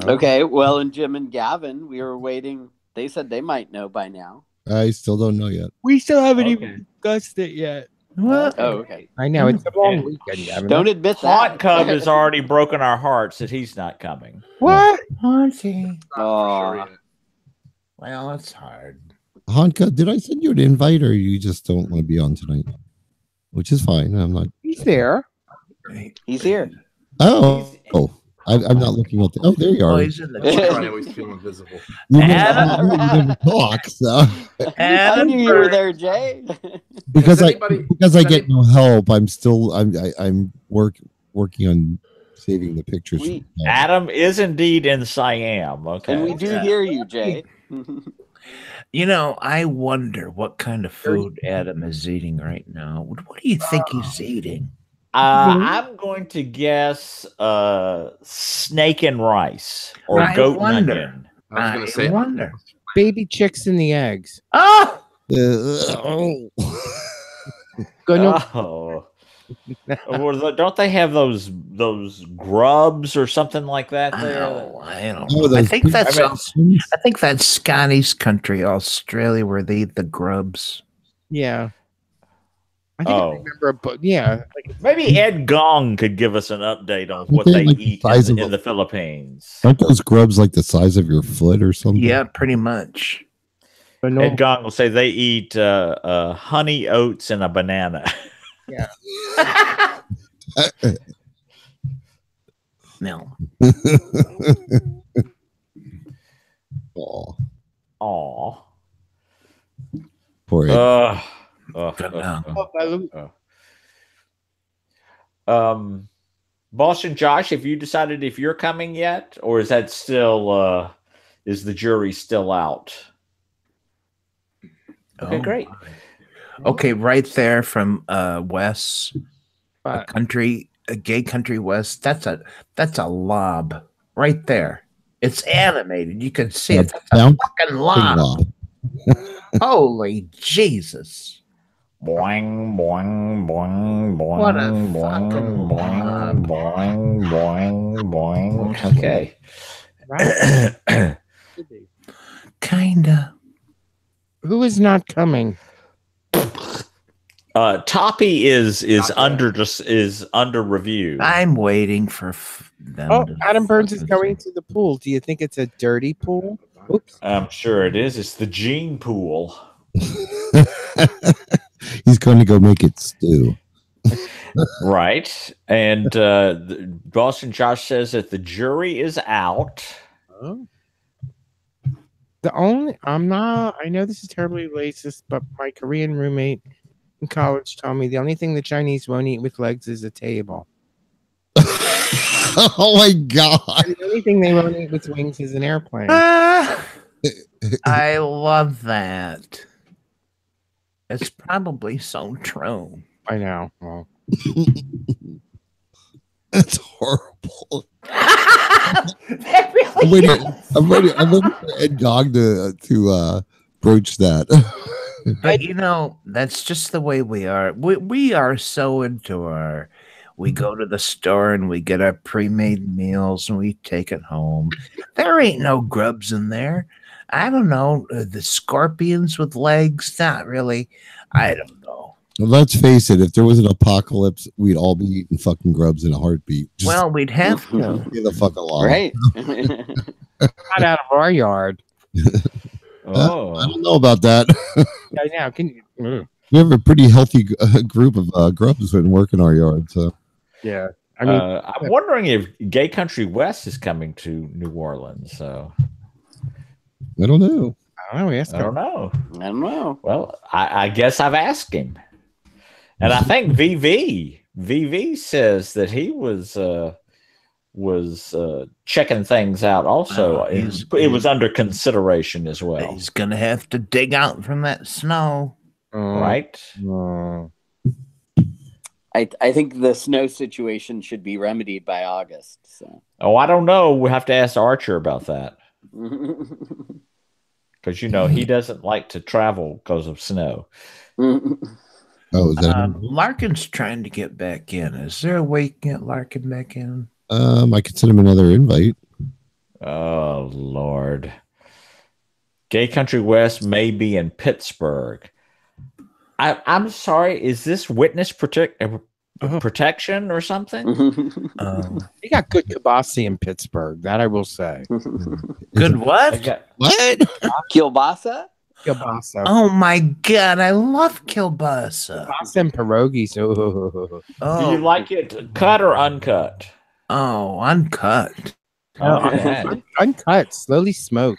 S4: Okay. Well, and Jim and Gavin, we were waiting. They said they might know by now.
S6: I still don't know yet.
S2: We still haven't even discussed it yet.
S1: What?
S4: Oh, okay.
S2: I know. It's a long weekend, Gavin.
S4: Don't admit
S3: Hot
S4: that.
S3: Cub has already broken our hearts that he's not coming.
S2: What?
S1: Haunty.
S4: Oh,
S1: Well, it's hard.
S6: Hanka, did I send you an invite, or you just don't want to be on tonight? Which is fine. I'm not.
S2: He's there.
S4: he's here.
S6: Oh, I'm not looking at the. Oh, there you
S1: Oh,
S6: are.
S1: he's in the
S8: I always feel invisible.
S6: You never talk, so
S4: I knew you were there, Jay.
S6: because
S8: Does
S6: I get no help. I'm working on saving the pictures.
S3: Adam is indeed in Siam. Okay.
S4: And we do hear you, Jay.
S1: I wonder what kind of food Adam is eating right now. What do you think he's eating?
S3: I'm going to guess snake and rice or goat and onion.
S8: I was going to say,
S1: wonder.
S2: Baby chicks in the eggs.
S1: Oh!
S2: Go no.
S3: Oh. Well, don't they have those grubs or something like that there?
S1: I don't know. I think that's Scotty's country, Australia, where they eat the grubs.
S2: Yeah. I think I remember, but yeah, like,
S3: Maybe Ed Gong could give us an update on what
S6: they
S3: they
S6: like the
S3: eat
S6: size
S3: in,
S6: of
S3: in the Philippines.
S6: Aren't those grubs like the size of your foot or something?
S1: Yeah, pretty much.
S3: Ed Gong will say they eat honey oats and a banana.
S2: yeah.
S1: No.
S6: Oh,
S3: Aw.
S6: poor Ed.
S3: Boston Josh, have you decided if you're coming yet, or is that still is the jury still out? Okay, great.
S1: Okay, right there from Wes,
S2: But
S1: a gay country West. That's a lob right there. It's animated. You can see it. That's a
S6: Bounce
S1: fucking lob. Holy Jesus!
S3: Boing, boing, boing, boing,
S1: What a
S3: boing,
S1: fucking
S3: boing, boing, boing, boing. Okay.
S2: right?
S1: Kinda.
S2: Who is not coming?
S3: Toppy is under review.
S1: I'm waiting for them.
S2: Oh,
S1: to
S2: Adam Burns is
S1: fucking
S2: going to the pool. Do you think it's a dirty pool? Oops.
S3: I'm sure it is. It's the gene pool.
S6: He's going to go make it stew.
S3: Right. And Boston Josh says that the jury is out.
S2: Oh. I know this is terribly racist, but my Korean roommate in college told me the only thing the Chinese won't eat with legs is a table.
S6: Oh my God.
S2: And the only thing they won't eat with wings is an airplane.
S1: I love that. It's probably so true.
S2: I know. Well,
S6: That's horrible.
S1: That really
S6: I'm ready for Ed Gog to broach that.
S1: But that's just the way we are. We are so into we go to the store and we get our pre-made meals and we take it home. There ain't no grubs in there. I don't know. The scorpions with legs? Not really. I don't know.
S6: Well, let's face it. If there was an apocalypse, we'd all be eating fucking grubs in a heartbeat.
S1: Well, we'd have to.
S6: Get the fuck along.
S4: Right.
S2: not out of our yard.
S3: Oh.
S6: I don't know about that.
S2: Right now, can you?
S6: We have a pretty healthy group of grubs that work in our yard. So
S2: Yeah. I mean,
S3: I'm wondering if Gay Country West is coming to New Orleans. So
S6: I don't know.
S2: I don't know. Yes,
S3: I don't know.
S4: I don't know.
S3: Well, I guess I've asked him, and I think VV says that he was checking things out. Also, it was under consideration as well.
S1: He's gonna have to dig out from that snow,
S3: right?
S4: I think the snow situation should be remedied by August. So.
S3: Oh, I don't know. We have to ask Archer about that. Because he doesn't like to travel because of snow.
S6: Oh, is that
S1: Larkin's trying to get back in. Is there a way you can get Larkin back in?
S6: I could send him another invite.
S3: Oh Lord. Gay Country West may be in Pittsburgh. I'm sorry, is this witness protection or something?
S2: you got good kibasi in Pittsburgh. That I will say.
S1: Good what?
S6: What?
S4: Kielbasa?
S2: Kielbasa.
S1: Oh my God, I love kielbasa.
S2: Kielbasa and pierogies. Oh.
S3: Do you like it cut or uncut?
S1: Oh, uncut.
S2: Uncut, slowly smoked.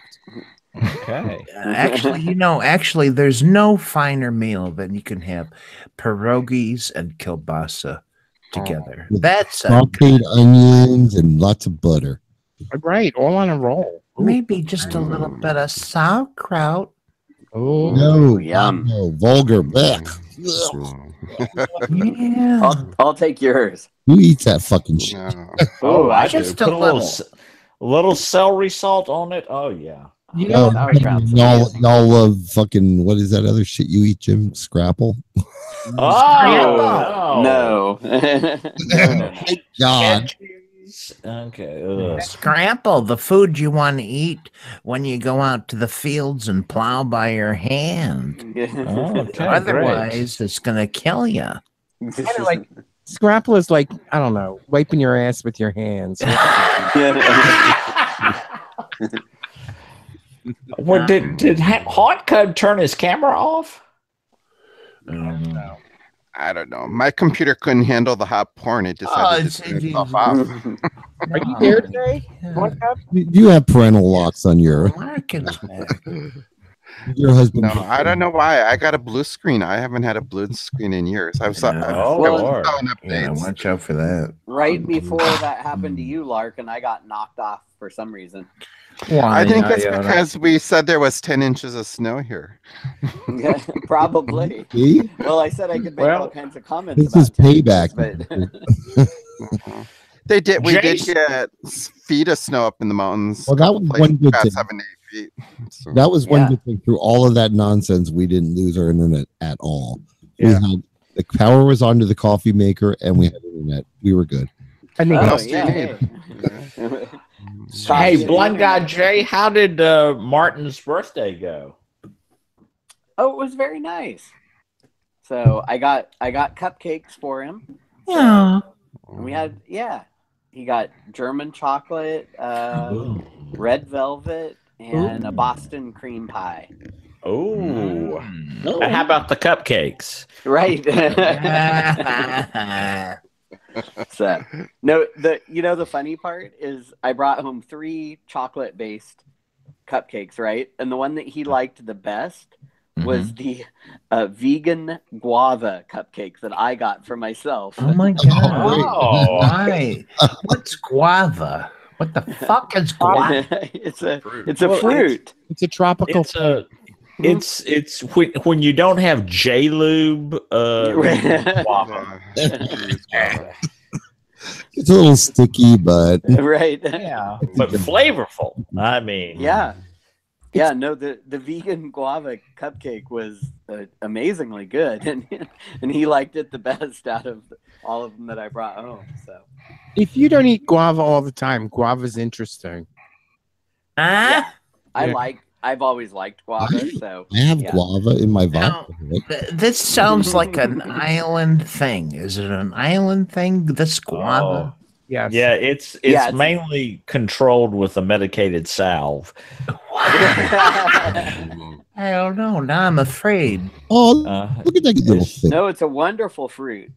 S3: Okay.
S1: Actually, there's no finer meal than you can have pierogies and kielbasa together. That's
S6: Sauteed onions and lots of butter.
S2: Right, all on a roll.
S1: Maybe just a little bit of sauerkraut.
S2: Oh,
S6: No,
S4: yum.
S6: no, vulgar. Blech.
S1: Yeah.
S4: I'll take yours.
S6: Who eats that fucking shit?
S3: Oh, I
S1: just
S3: just put
S1: a
S3: a little celery salt on it. Oh yeah.
S2: you know,
S6: Y'all love fucking, what is that other shit you eat, Jim? Scrapple?
S3: Oh
S4: No.
S6: Thank God.
S3: Okay. Ugh.
S1: Scramble, the food you want to eat when you go out to the fields and plow by your hand.
S3: Okay,
S1: Otherwise, it's going to kill you.
S2: Like scrapple is like, I don't know, wiping your ass with your hands.
S3: Well, did Hot Cub turn his camera off?
S5: I don't know. My computer couldn't handle the hot porn. It decided to turn itself off.
S2: Are you there today?
S6: You have parental locks on your husband.
S5: No, I don't know why. I got a blue screen. I haven't had a blue screen in years. I've saw
S3: Lord.
S5: updates.
S1: Watch out for that.
S4: Right before that happened to you, Lark, and I got knocked off for some reason.
S5: I think it's because we said there was 10 inches of snow here.
S4: Probably.
S6: See?
S4: Well, I said I could make all kinds of comments.
S6: This is payback.
S5: They did. We did get feet of snow up in the mountains.
S6: Well, that was one good thing.
S5: 7 to 8 feet. So.
S6: That was one good thing. Through all of that nonsense, we didn't lose our internet at all. We had, the power was onto the coffee maker, and we had internet. We were good.
S2: I think.
S3: Hey, Blind Guy Jay, how did Martin's birthday go?
S4: Oh, it was very nice. So I got cupcakes for him.
S1: Yeah.
S4: We had he got German chocolate, red velvet, and a Boston cream pie.
S3: Oh. And how about the cupcakes?
S4: Right. So no, the funny part is I brought home 3 chocolate-based cupcakes, right? And the one that he liked the best was the vegan guava cupcake that I got for myself.
S1: Oh my god! Oh, why? What's guava? What the fuck is guava?
S4: It's a fruit.
S2: It's a tropical.
S3: It's when you don't have J-Lube. Guava.
S6: It's a little sticky, but
S4: right.
S3: Yeah, but flavorful. I mean,
S4: yeah. No, the vegan guava cupcake was amazingly good, and he liked it the best out of all of them that I brought home. So,
S2: if you don't eat guava all the time, guava's interesting.
S4: I've always liked guava, so
S6: I have guava in my vodka.
S1: This sounds like an island thing. Is it an island thing? This guava?
S2: Yes.
S3: Yeah, it's mainly controlled with a medicated salve.
S1: I don't know. Now I'm afraid.
S6: Oh, look at that little thing.
S4: No, it's a wonderful fruit.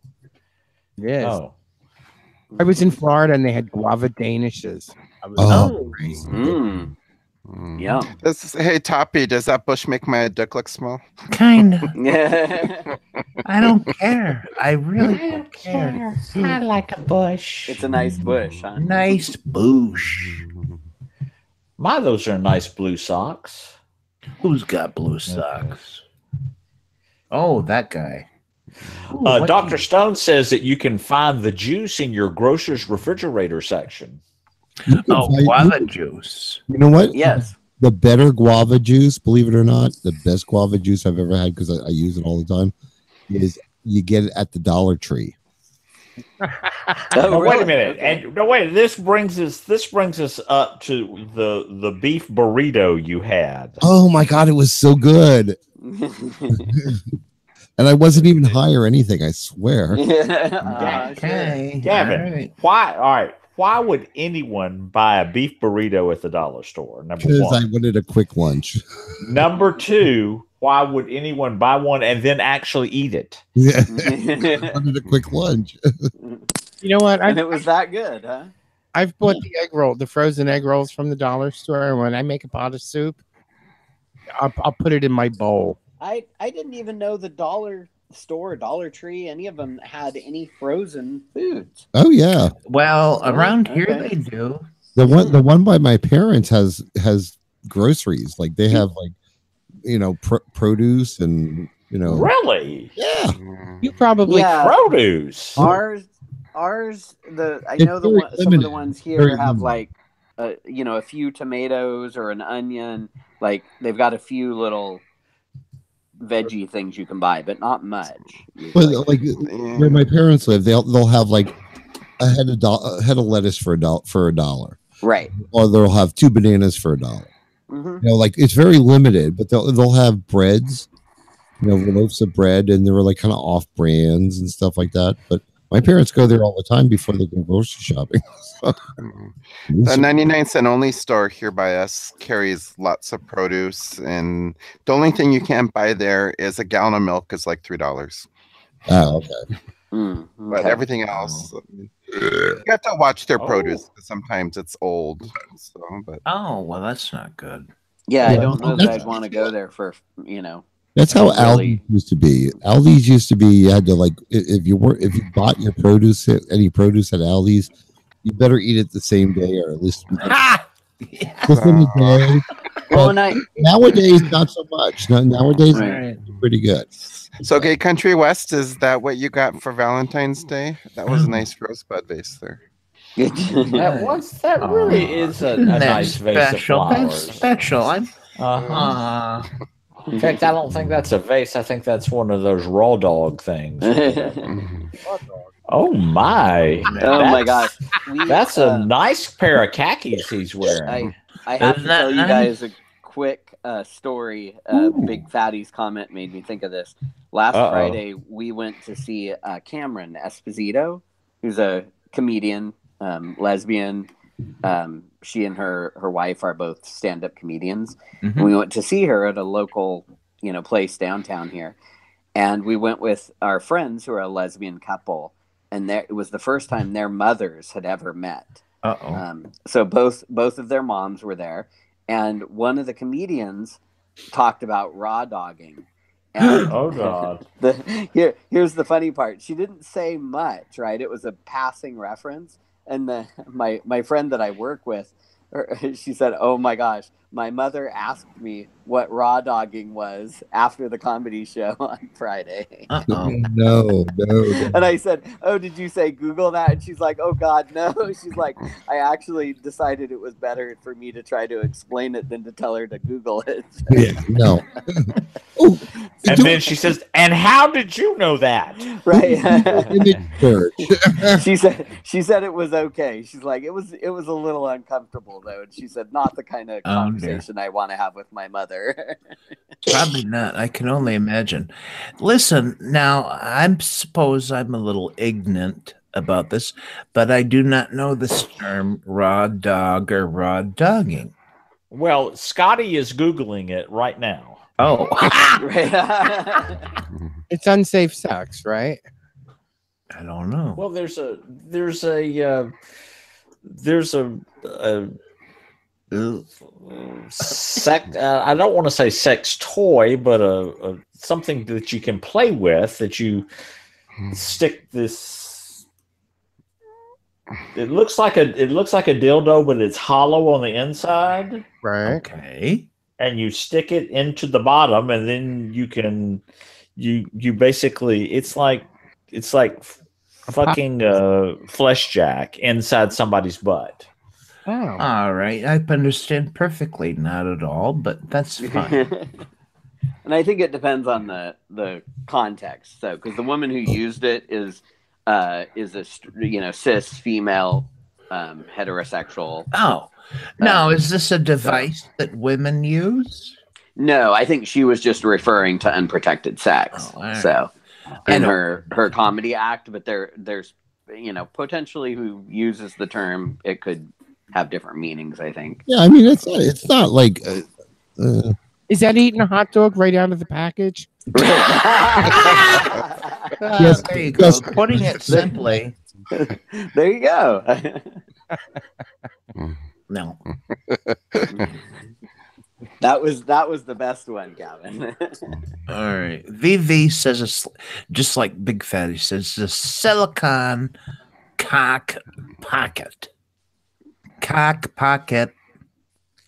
S2: Yes.
S3: Oh.
S2: I was in Florida and they had guava danishes.
S4: Yeah.
S5: Hey, Toppy, does that bush make my dick look small?
S1: Kind of. I don't care. I really don't care.
S3: I like a bush.
S4: It's a nice bush, huh?
S1: Nice bush.
S3: My, those are nice blue socks.
S1: Who's got blue socks? Oh, that guy.
S3: Dr. Stone says that you can find the juice in your grocer's refrigerator section.
S1: Guava juice.
S6: You know what?
S4: Yes.
S6: The better guava juice, believe it or not, the best guava juice I've ever had, because I use it all the time, is you get it at the Dollar Tree.
S3: Wait a minute. Okay. And no, wait. This brings us up to the beef burrito you had.
S6: Oh my god, it was so good. And I wasn't even high or anything, I swear.
S1: Okay.
S3: Gavin,
S1: right.
S3: why? All right. Why would anyone buy a beef burrito at the dollar store? Number
S6: because
S3: one.
S6: I wanted a quick lunch.
S3: Number two, why would anyone buy one and then actually eat it?
S6: Yeah. I wanted a quick lunch.
S2: You know what?
S4: And it was that good, huh?
S2: I've bought the frozen egg rolls from the dollar store, and when I make a pot of soup, I'll put it in my bowl.
S4: I didn't even know the dollar store, Dollar Tree, any of them had any frozen foods.
S6: Oh yeah.
S1: Well, around here they do.
S6: The one by my parents has groceries. Like they have produce and
S3: Really?
S6: Yeah.
S2: You probably
S3: produce.
S4: Ours I know some of the ones here have like a few tomatoes or an onion. Like they've got a few little veggie things you can buy, but not much.
S6: But like where my parents live, they'll have like a head of lettuce for $1.
S4: Right.
S6: Or they'll have 2 bananas for $1.
S4: Mhm.
S6: You know, like it's very limited, but they'll have breads, you know, loaves of bread, and they were like kind of off brands and stuff like that. But my parents go there all the time before they go grocery shopping.
S5: The 99-cent only store here by us carries lots of produce, and the only thing you can't buy there is a gallon of milk is like $3.
S6: Oh, okay.
S5: But everything else, you have to watch their produce because sometimes it's old. So, but
S1: well, that's not good.
S4: Yeah, I don't know that I'd want to go there for, you know.
S6: That's how
S4: really-
S6: Aldi's used to be. Aldi's used to be you had to like if you bought your produce any produce at Aldi's, you better eat it the same day or at least within a day.
S4: Well,
S6: But nowadays not so much. Nowadays it's pretty good.
S5: So, Gay Country West, is that what you got for Valentine's Day? That was a nice rosebud vase there.
S3: That really is a nice vase of flowers.
S1: That's special. I'm.
S3: In fact, I don't think that's a vase. I think that's one of those raw dog things. Oh my!
S4: My gosh!
S3: That's a nice pair of khakis he's wearing.
S4: I have to tell you guys a quick story. Big Fatty's comment made me think of this. Last Friday, we went to see Cameron Esposito, who's a comedian, lesbian. She and her wife are both stand-up comedians. And we went to see her at a local, place downtown here. And we went with our friends who are a lesbian couple. And it was the first time their mothers had ever met. So both of their moms were there. And one of the comedians talked about raw dogging. And
S3: oh God!
S4: Here's the funny part. She didn't say much, right? It was a passing reference. And my friend that I work with, she said, "Oh my gosh, my mother asked me what raw dogging was after the comedy show on Friday."
S6: No.
S4: And I said, "Oh, did you say Google that?" And she's like, "Oh God, no." She's like, "I actually decided it was better for me to try to explain it than to tell her to Google it."
S6: Yeah, no.
S3: And then she says, "And how did you know that?"
S4: Right.
S6: Church.
S4: she said it was okay. She's like, it was a little uncomfortable though. And she said, not the kind of conversation I want to have with my mother.
S1: Probably not. I can only imagine. Listen, now I suppose I'm a little ignorant about this, but I do not know this term raw dog or raw dogging.
S3: Well, Scotty is Googling it right now.
S1: Oh,
S2: it's unsafe sex, right?
S1: I don't know.
S3: Well, there's a I don't want to say sex toy, but a something that you can play with that you stick this. It looks like a dildo, but it's hollow on the inside.
S2: Right.
S1: Okay.
S3: And you stick it into the bottom, and then you can you basically it's like fucking flesh jack inside somebody's butt.
S2: Oh.
S1: All right. I understand perfectly. Not at all, but that's fine.
S4: And I think it depends on the context. So, because the woman who used it is a cis female heterosexual.
S1: Oh, now is this a device that women use?
S4: No, I think she was just referring to unprotected sex.
S1: Oh, right.
S4: So, in her comedy act, but there's potentially who uses the term, it could have different meanings. I think.
S6: Yeah, I mean it's not like.
S2: Is that eating a hot dog right out of the package?
S1: Yes, there you go. Putting it simply.
S4: There you go.
S1: No.
S4: That was the best one, Gavin.
S1: All right. VV says, just like Big Fatty says, the silicone cock pocket. Cock pocket.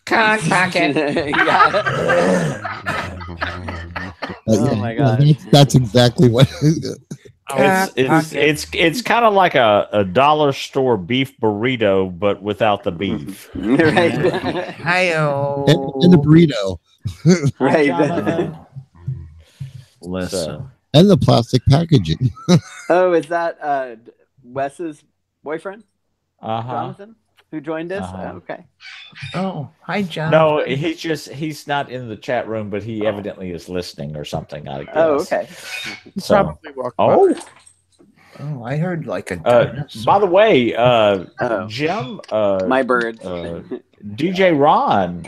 S3: Cock pocket.
S4: Oh my God.
S6: That's exactly what.
S3: It's kind of like a dollar store beef burrito, but without the beef.
S4: Right.
S1: Hi-oh.
S6: And the burrito.
S4: Right.
S1: Listen.
S6: And the plastic packaging.
S4: Oh, is that Wes's boyfriend,
S3: Uh-huh.
S4: Jonathan, who joined us.
S3: Uh-huh.
S4: Okay.
S1: Oh, hi, John.
S3: No, he's not in the chat room, but he evidently is listening or something, I guess.
S4: Oh, okay.
S3: So,
S2: Probably walked by.
S1: Oh, I heard like a dinosaur.
S3: by the way,
S4: Oh.
S3: Jim,
S4: My birds.
S3: DJ Ron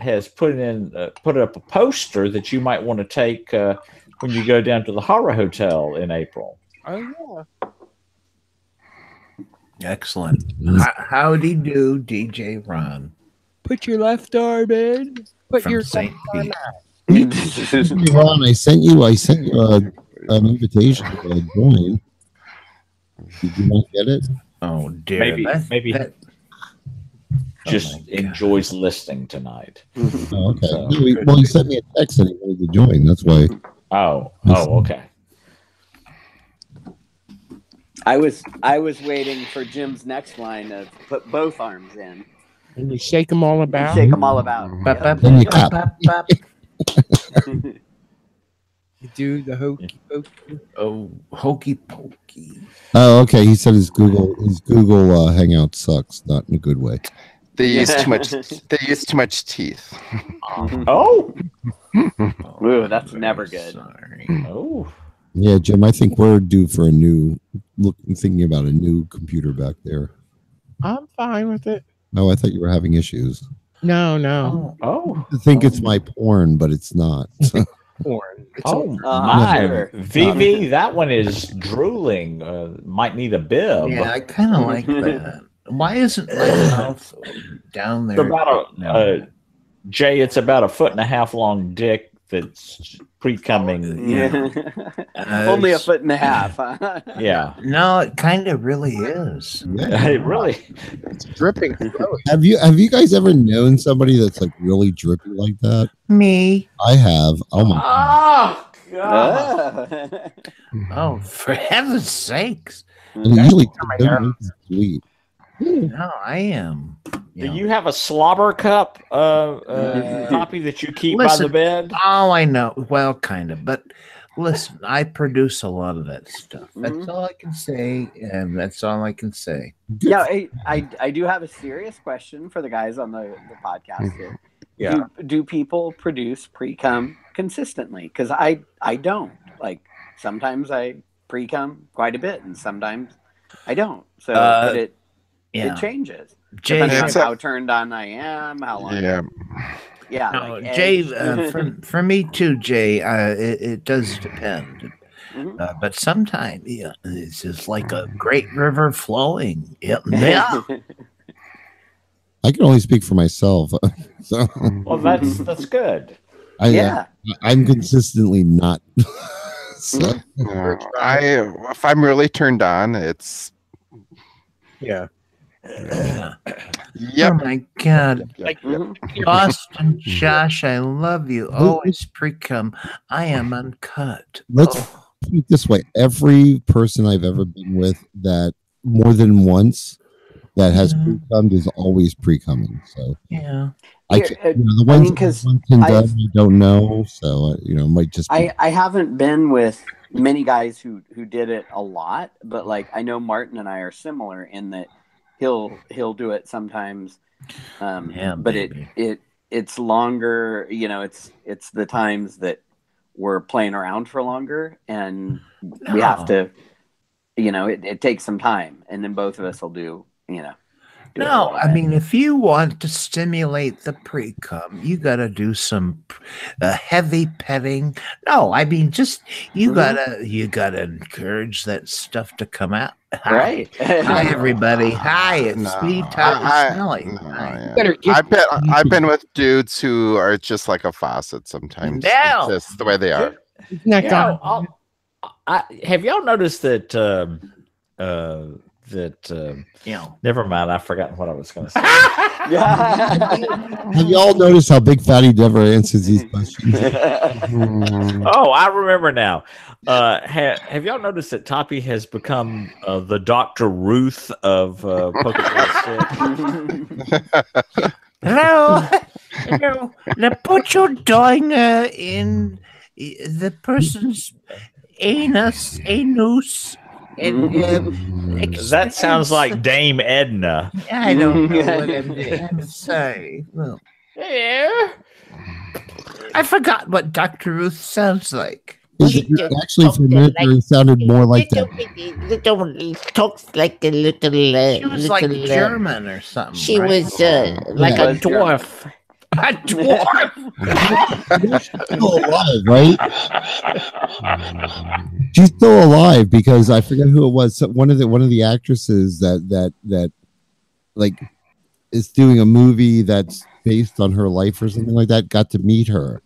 S3: has put up a poster that you might want to take when you go down to the Horror Hotel in April.
S2: Oh yeah.
S1: Excellent. Howdy do, DJ Ron.
S2: Put your left arm in. Put
S1: From
S2: your
S1: St. Pete.
S6: Hey, Ron, I sent you an invitation to join. Did you not get it?
S1: Oh dear.
S3: Maybe
S1: that-
S3: just
S1: my God.
S3: enjoys listening tonight.
S6: Oh, okay.
S3: So-
S6: Well, he sent me a text and he wanted to join. That's why.
S3: Oh, okay.
S4: I was waiting for Jim's next line of put both arms in.
S2: And you shake them all about.
S4: Shake them all about.
S1: Bop, bop,
S6: Then you
S1: bop,
S6: clap.
S1: bop, bop.
S2: You do the hokey pokey.
S1: Oh, hokey pokey.
S6: Oh, okay. He said his Google Hangout sucks, not in a good way.
S9: They use too much. They use too much teeth.
S3: Oh,
S4: Ooh, that's never
S1: I'm
S4: good.
S1: Sorry.
S3: oh.
S6: Yeah, Jim, I think we're due for thinking about a new computer back there.
S2: I'm fine with it.
S6: Oh, I thought you were having issues.
S2: No.
S3: Oh,
S6: I think it's my porn, but it's not.
S2: Porn. It's
S3: oh
S4: Uh,
S3: my.
S4: sure.
S3: VV, that one is drooling. Might need a bib.
S1: Yeah, I kind of like that. Why isn't my mouth down there?
S3: It's about
S1: No.
S3: Jay, it's about 1.5 foot long dick that's pre-coming.
S1: Yeah.
S4: Only 1.5 feet, huh?
S3: Yeah.
S1: No, it kind of really is.
S3: It really.
S2: It's dripping.
S6: Have you guys ever known somebody that's like really drippy like that?
S1: Me.
S6: I have. Oh my god.
S3: Oh God.
S1: Oh, for heaven's sakes.
S6: And usually it's sweet.
S1: No, I am.
S3: Do you have a slobber cup copy that you keep by
S1: Listen.
S3: the bed?
S1: Oh, I know. Well, kind of. But listen, I produce a lot of that stuff. That's all I can say. And that's all I can say.
S4: Yeah, I do have a serious question for the guys on the podcast here.
S3: Yeah.
S4: Do people produce pre-cum consistently? Because I don't. Like, sometimes I pre-cum quite a bit, and sometimes I don't. So but it changes.
S1: Jay,
S4: Depending on
S9: It's a-
S4: how turned on I am, how long.
S9: Yeah.
S4: Yeah.
S1: no,
S4: like
S1: Jay,
S4: eggs.
S1: for me too, Jay, it does depend.
S4: Mhm.
S1: But sometimes, yeah, it's just like a great river flowing. Yeah.
S6: I can only speak for myself. So
S3: Well, that's good.
S4: Yeah.
S6: I'm consistently not. So,
S9: No, if I'm really turned on, it's
S2: Yeah.
S1: Oh
S9: yep.
S1: my God.
S2: Like
S4: Mhm.
S1: Boston Josh, I love you. Always pre-cum. I am uncut.
S6: let's
S1: Oh,
S6: put it this way: every person I've ever been with that more than once that has
S1: Mhm.
S6: pre-cummed is always pre-cumming. So
S1: yeah.
S6: I
S4: Here,
S6: can't, the ones
S4: mean, 'cause
S6: that once and done,
S4: I've-
S6: I don't know. So it might just. Be,
S4: I haven't been with many guys who did it a lot, but like I know Martin and I are similar in that he'll do it sometimes.
S1: Yeah,
S4: but
S1: baby.
S4: it's longer, it's the times that we're playing around for longer, and we have to, it takes some time, and then both of us will do it a
S1: No,
S4: little
S1: I
S4: bit.
S1: mean, if you want to stimulate the pre-cum, you got to do some heavy petting. No, I mean, just you gotta encourage that stuff to come out. Hi.
S4: Right.
S1: Hi, everybody. Hi, it's
S9: No,
S1: Steve, Todd, and Smelly.
S9: no,
S1: Hi.
S9: yeah.
S2: better get-
S9: I've been with dudes who are just like a faucet sometimes.
S1: No.
S9: It's just the way they are.
S2: Isn't that
S3: Yeah,
S2: gone?
S3: have y'all noticed that never mind, I've forgotten what I was going to say.
S6: have y'all noticed how Big Fatty never answers these questions?
S3: Oh, I remember now. Have y'all noticed that Toppy has become the Dr. Ruth of Pokin It?
S1: Hello. Hello. Now put your donger in the person's anus,
S3: That sounds like Dame Edna.
S1: I don't know what I'm sorry. Well,
S3: Yeah.
S1: I forgot what Dr. Ruth sounds like.
S6: Actually, for a minute, it sounded more like that.
S10: Talks like a little.
S1: She was like German or something.
S10: She
S1: right?
S10: was like a dwarf.
S1: A dwarf.
S6: She's still alive, right? She's still alive because I forget who it was. So one of the actresses that like is doing a movie that's based on her life or something like that got to meet her,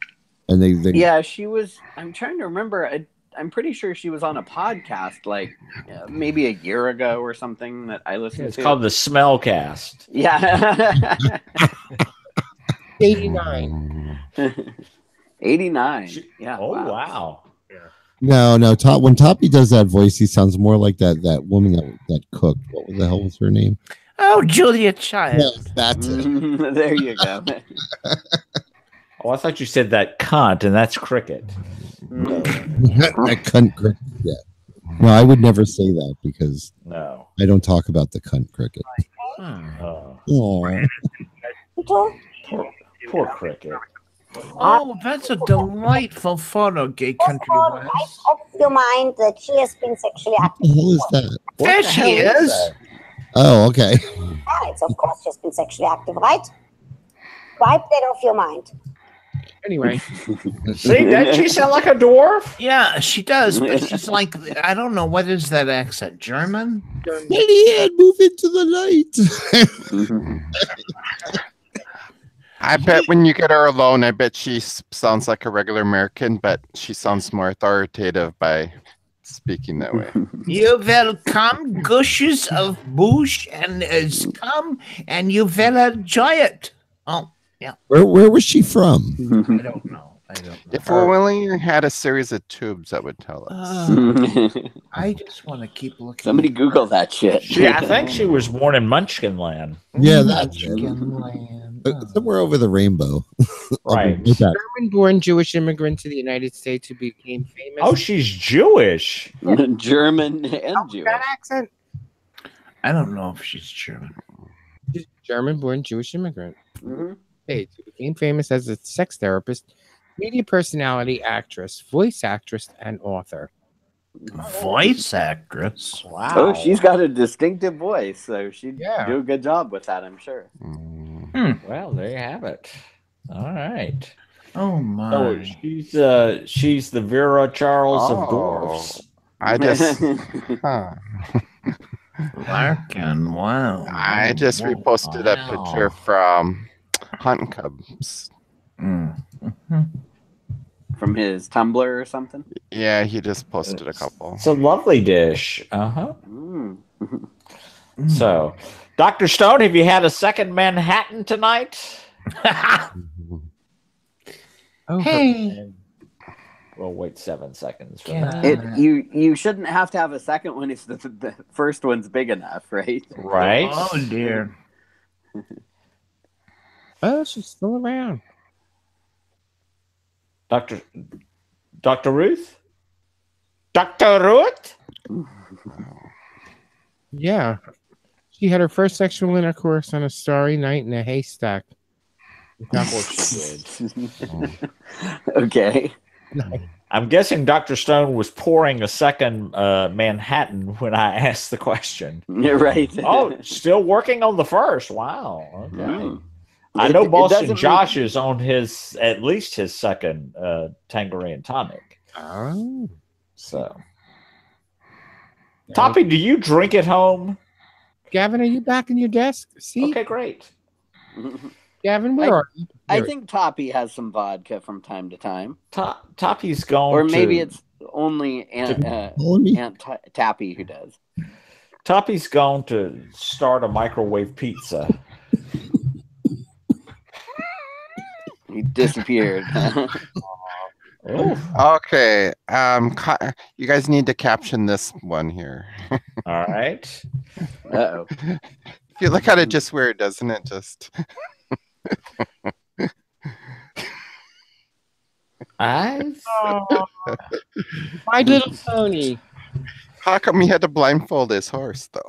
S6: and they
S4: yeah, she was. I'm trying to remember. I'm pretty sure she was on a podcast like maybe a year ago or something that I listened to.
S3: It's called the Smellcast.
S4: Yeah.
S2: 89.
S4: 89. Yeah.
S3: Oh wow.
S6: No. When Toppy does that voice, he sounds more like that woman that cooked. What the hell was her name?
S1: Oh, Julia Child.
S6: Yes, that's it.
S4: There you go.
S3: Oh, I thought you said that cunt, and that's cricket.
S6: That cunt cricket. Yeah. No, I would never say that because
S3: No.
S6: I don't talk about the cunt cricket.
S3: Oh,
S6: Aw.
S3: poor cricket.
S1: Oh, that's a delightful photo, Gay Country
S11: Right
S1: West.
S11: off your mind that she has been sexually
S6: What
S11: active.
S6: the hell is that?
S1: There
S3: the
S1: she
S3: hell is
S1: is.
S3: that?
S6: Oh, okay.
S11: Right, of course she's been sexually active, right? Wipe that off your mind.
S2: Anyway,
S3: See, doesn't she sound like a dwarf?
S1: Yeah, she does, but she's like, I don't know, what is that accent? German?
S6: Idiot, move into the light.
S9: I bet when you get her alone, I bet she sounds like a regular American, but she sounds more authoritative by speaking that way.
S1: You will come, gushes of bush and come, and you will enjoy it. Oh, yeah.
S6: Where was she from?
S1: I don't know.
S9: If we only had a series of tubes, that would tell us.
S1: I just want to keep looking.
S4: Somebody Google that shit.
S3: Yeah, I think she was born in Munchkin Land.
S6: Yeah, that's it.
S1: Munchkin Land.
S6: Somewhere over the rainbow.
S3: Right.
S6: With that.
S2: German-born Jewish immigrant to the United States who became famous.
S3: Oh, she's Jewish.
S4: German and Jewish.
S2: That accent?
S1: I don't know if she's German.
S2: She's a German-born Jewish immigrant.
S4: Mhm.
S2: States who became famous as a sex therapist, media personality, actress, voice actress, and author.
S1: Voice actress.
S3: Wow.
S4: Oh, she's got a distinctive voice, so she'd
S2: Yeah.
S4: do a good job with that, I'm sure.
S3: Well, there you have it. All right.
S1: Oh my.
S3: Oh, she's the Vera Charles of dwarfs.
S9: I just,
S1: Larkin, wow.
S9: I just reposted a picture from Hunting Cubs.
S4: From his Tumblr or something?
S9: Yeah, he just posted a couple.
S3: It's a lovely dish.
S4: Mm.
S3: So, Dr. Stone, have you had a second Manhattan tonight?
S2: Oh,
S1: Hey.
S3: We'll wait 7 seconds for
S1: Yeah.
S3: that.
S4: You shouldn't have to have a second one if the first one's big enough, right?
S3: Right?
S1: Oh dear.
S2: oh, she's still around.
S3: Dr. Ruth? Dr. Ruth?
S2: Yeah. She had her first sexual intercourse on a starry night in a haystack.
S3: Of course she did.
S4: Okay.
S3: I'm guessing Dr. Stone was pouring a second Manhattan when I asked the question.
S4: You're right.
S3: Oh, still working on the first. Wow. Okay.
S4: Mm.
S3: I know
S4: It
S3: Boston
S4: doesn't
S3: Josh is on at least his second Tangerine tonic.
S2: Oh.
S3: So, Toppy, do you drink at home?
S2: Gavin, are you back in your desk? See?
S3: Okay, great.
S2: Gavin, where are you?
S4: I
S2: There.
S4: think Toppy has some vodka from time to time.
S3: Toppy's gone.
S4: Or maybe
S3: to-
S4: it's only
S6: Only?
S4: Aunt Tappy who does.
S3: Toppy's gone to start a microwave pizza.
S4: He disappeared.
S9: Okay, you guys need to caption this one here.
S3: All right.
S4: Uh-oh.
S9: If you look at it just weird, doesn't it? Just
S2: My Little Pony.
S9: How come he had to blindfold his horse, though?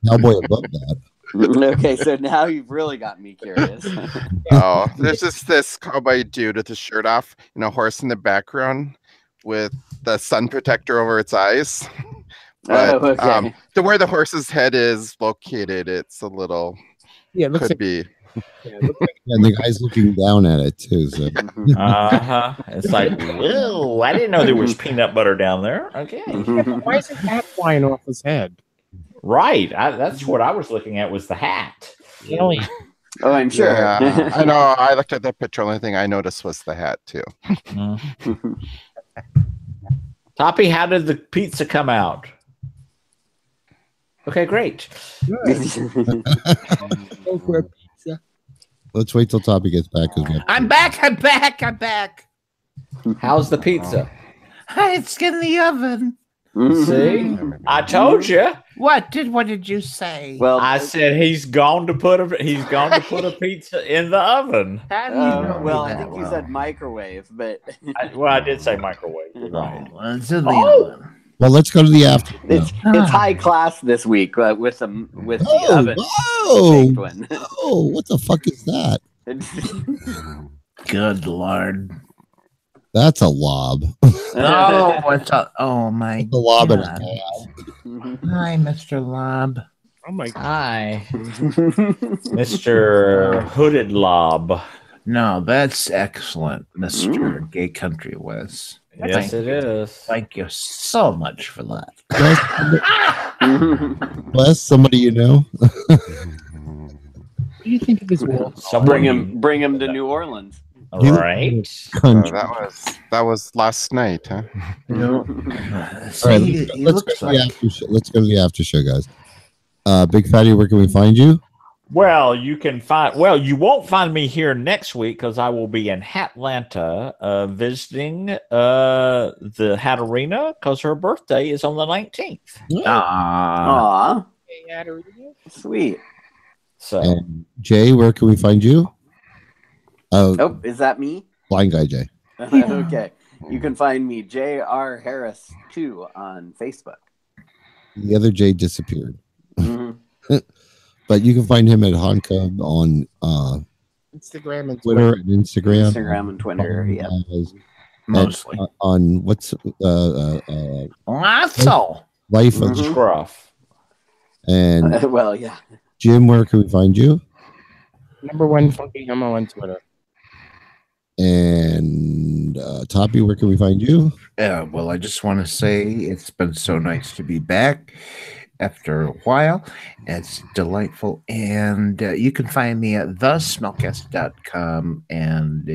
S6: Cowboy above that.
S4: Okay, so now you've really got me curious.
S9: Oh, there's just this cowboy dude with his shirt off and a horse in the background with the sun protector over its eyes. But
S4: okay.
S9: to where the horse's head is located, it's a little
S2: Yeah, it looks
S9: could
S2: like
S9: be.
S2: yeah, it looks like
S6: And the guy's looking down at it too. So.
S3: It's like, whoa, I didn't know there was peanut butter down there. Okay.
S2: yeah, but why is his hat flying off his head?
S3: Right. That's what I was looking at was the hat.
S2: Really?
S4: Oh, I'm sure.
S9: Yeah, I know. I looked at the picture. Only thing I noticed was the hat too.
S3: Toppy, how did the pizza come out? Okay, great.
S6: Let's wait till Toppy gets back.
S1: I'm back. I'm back. I'm back.
S3: How's the pizza?
S1: It's in the oven.
S3: See, I told you.
S1: What did you say?
S4: Well,
S3: I said he's gone to put a pizza in the oven.
S1: How do you know
S4: well,
S1: me
S4: I
S1: that
S4: think you
S1: well?
S4: said microwave, but
S3: I did say microwave. You're right.
S1: Well, it's in the oven.
S6: Well, let's go to the after.
S4: it's high class this week with the oven.
S6: Whoa!
S4: baked one.
S6: Oh, what the fuck is that?
S1: Good Lord.
S6: That's a lob.
S1: Oh, what's up? Oh my
S6: The lob and a
S1: God.
S6: half.
S1: Hi, Mr. Lob.
S2: Oh my god.
S3: Hi, Mr. Hooded Lob.
S1: No, that's excellent, Mr. Gay Country West.
S3: Yes, it is.
S1: Thank you so much for that.
S6: Wes, somebody you know?
S2: What do you think of his wall?
S4: bring him to New Orleans.
S3: Right.
S6: Country.
S9: That was last night, huh?
S6: All right, let's go to the after show, guys. Big Fatty, where can we find you?
S3: Well, you won't find me here next week because I will be in Atlanta visiting the Hat Arena because her birthday is on the 19th.
S4: Aw, sweet.
S3: So,
S6: And Jay, where can we find you?
S4: Oh, is that me?
S6: Blind Guy Jay.
S4: Okay. You can find me J.R. Harris 2 on Facebook.
S6: The other Jay disappeared.
S4: Mm-hmm.
S6: But you can find him at Honka on
S2: Instagram and
S6: Twitter and Instagram.
S4: Instagram and Twitter, yeah.
S1: Mostly.
S6: On what's
S1: Lasso.
S6: Life of
S4: Mhm.
S3: Scruff.
S6: And
S4: Well, yeah.
S6: Jim, where can we find you?
S2: #1 Funky Homo on Twitter.
S6: And Toppy, where can we find you?
S1: Yeah, well, I just want to say it's been so nice to be back after a while. It's delightful. And you can find me at thesmellcast.com. And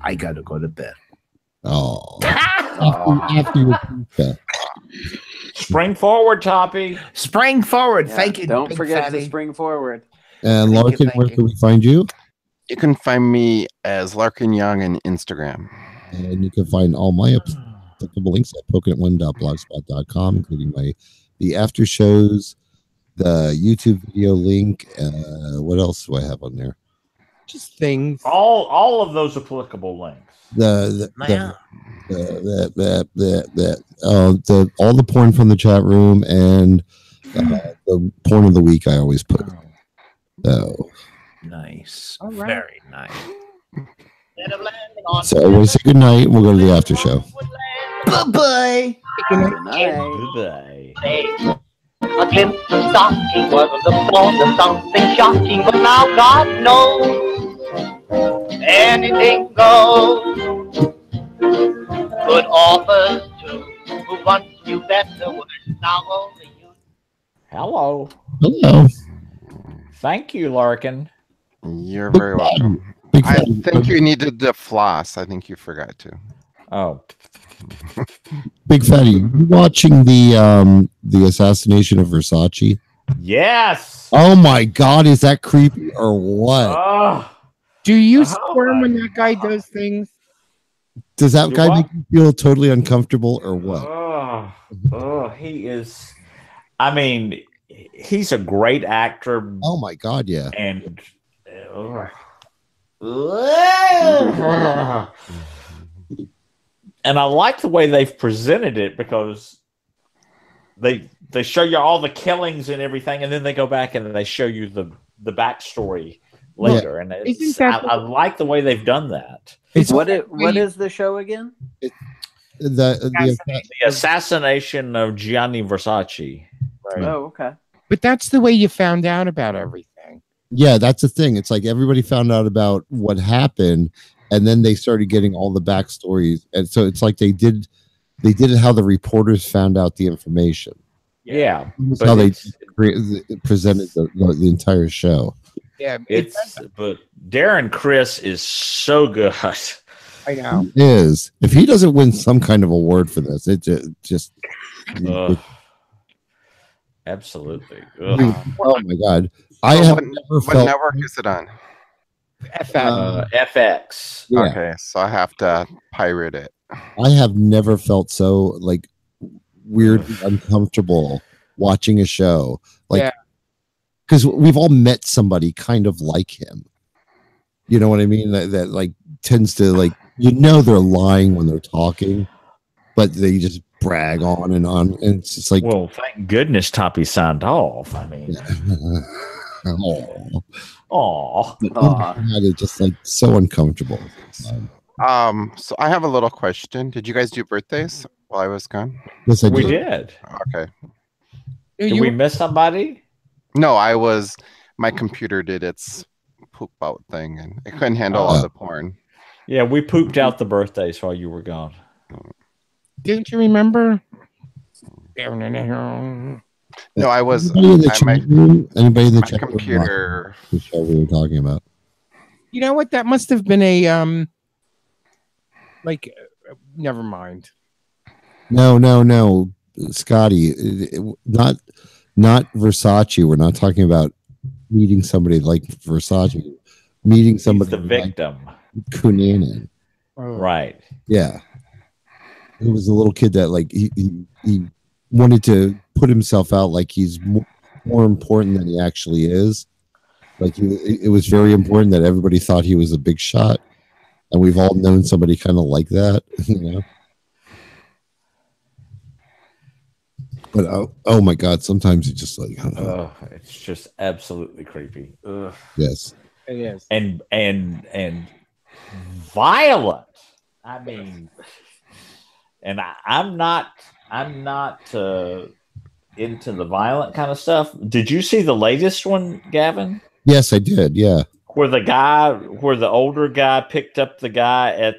S1: I got to go to bed.
S6: Oh. After your pizza.
S3: Spring forward, Toppy.
S1: Spring forward.
S4: Yeah,
S1: Thank you.
S4: Don't
S1: Big
S4: forget
S1: Fatty.
S4: to spring forward.
S6: And
S1: Thank you,
S6: Larkin,
S1: thank
S6: where
S1: you.
S6: can we find you?
S9: You can find me as Larkin Young on Instagram.
S6: And you can find all my applicable links at pokinit1.blogspot.com, including the after shows, the YouTube video link. What else do I have on there?
S2: Just things.
S3: All of those applicable links.
S6: All the porn from the chat room and the porn of the week I always put. So
S1: Nice.
S2: All right.
S1: Very nice.
S6: So everybody say good night. We'll go to the after show.
S1: Bye-bye.
S4: Good night.
S3: Goodbye.
S7: A glimpse of stocking was the thought of something shocking, but now God knows anything goes. Good offers too, who once knew better words, now only you.
S3: Hello.
S6: Hello.
S3: Thank you, Larkin.
S9: You're very welcome.
S6: Big
S9: I
S6: Fatty,
S9: think you needed the floss. I think you forgot to.
S3: Oh,
S6: Big Fatty, you watching the assassination of Versace?
S3: yes.
S6: Oh my God, is that creepy or what?
S3: Oh,
S2: Do you
S3: Oh
S2: squirm
S3: my
S2: when that guy does things?
S6: Does that
S3: Do
S6: guy
S3: what?
S6: make you feel totally uncomfortable or what?
S3: He is. I mean, he's a great actor,
S6: Oh my God, yeah.
S3: and and I like the way they've presented it because they show you all the killings and everything, and then they go back and they show you the backstory later. And I like the way they've done that.
S4: What is the show again?
S3: The assassination of Gianni Versace.
S2: Right.
S4: Oh, okay.
S2: But that's the way you found out about everything.
S6: Yeah, that's the thing. It's like everybody found out about what happened, and then they started getting all the backstories. And so it's like they did it how the reporters found out the information.
S3: Yeah,
S6: That's how they presented the entire show.
S2: Yeah,
S3: but Darren Criss is so good.
S2: I know.
S6: He is. If he doesn't win some kind of award for this, it just
S3: absolutely.
S6: Oh my god!
S9: What network is it on?
S3: FX.
S6: Yeah.
S9: Okay, so I have to pirate it.
S6: I have never felt so like weird, uncomfortable watching a show, like because we've all met somebody kind of like him. You know what I mean? That like tends to like they're lying when they're talking, but they just brag on, and it's just like,
S3: well, thank goodness Toppy signed off. I mean,
S6: it's just like so uncomfortable.
S9: So I have a little question. Did you guys do birthdays while I was gone?
S6: Yes, I did.
S3: We did.
S9: Okay.
S3: Did we miss somebody?
S9: No, my computer did its poop out thing, and it couldn't handle all the porn.
S3: Yeah, we pooped out the birthdays while you were gone.
S2: Didn't you remember?
S9: No, I was.
S6: Anybody in the chat room? Anybody in the chat
S9: computer.
S6: Room the show we were talking about.
S2: You know what? That must have been a never mind.
S6: No, Scotty, not Versace. We're not talking about meeting somebody like Versace. Meeting somebody,
S3: the victim,
S6: like Cunanan.
S3: Right?
S6: Yeah, it was a little kid that like he wanted to put himself out like he's more important than he actually is. Like it was very important that everybody thought he was a big shot, and we've all known somebody kind of like that, you know. But oh my god, sometimes it's just like
S3: it's just absolutely creepy. Ugh.
S6: Yes,
S2: it is,
S3: and violent. I mean, and I'm not into the violent kind of stuff. Did you see the latest one, Gavin?
S6: Yes, I did. Yeah,
S3: where the older guy picked up the guy at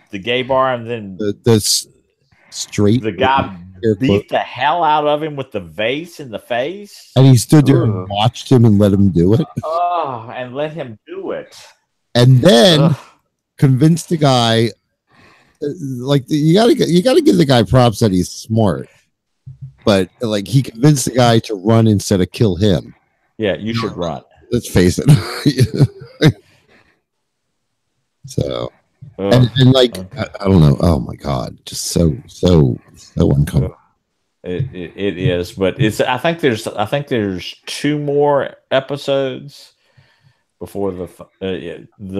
S3: the gay bar, and then
S6: the
S3: guy beat the hell out of him with the vase in the face,
S6: and he stood there and watched him and let him do it.
S3: And let him do it,
S6: and then convinced the guy. Like you gotta give the guy props that he's smart, but like he convinced the guy to run instead of kill him.
S3: Yeah, you should run. Let's
S6: face it. So, and like I don't know. Oh my god, just so uncomfortable.
S3: It is, but it's. I think there's 2 more episodes before the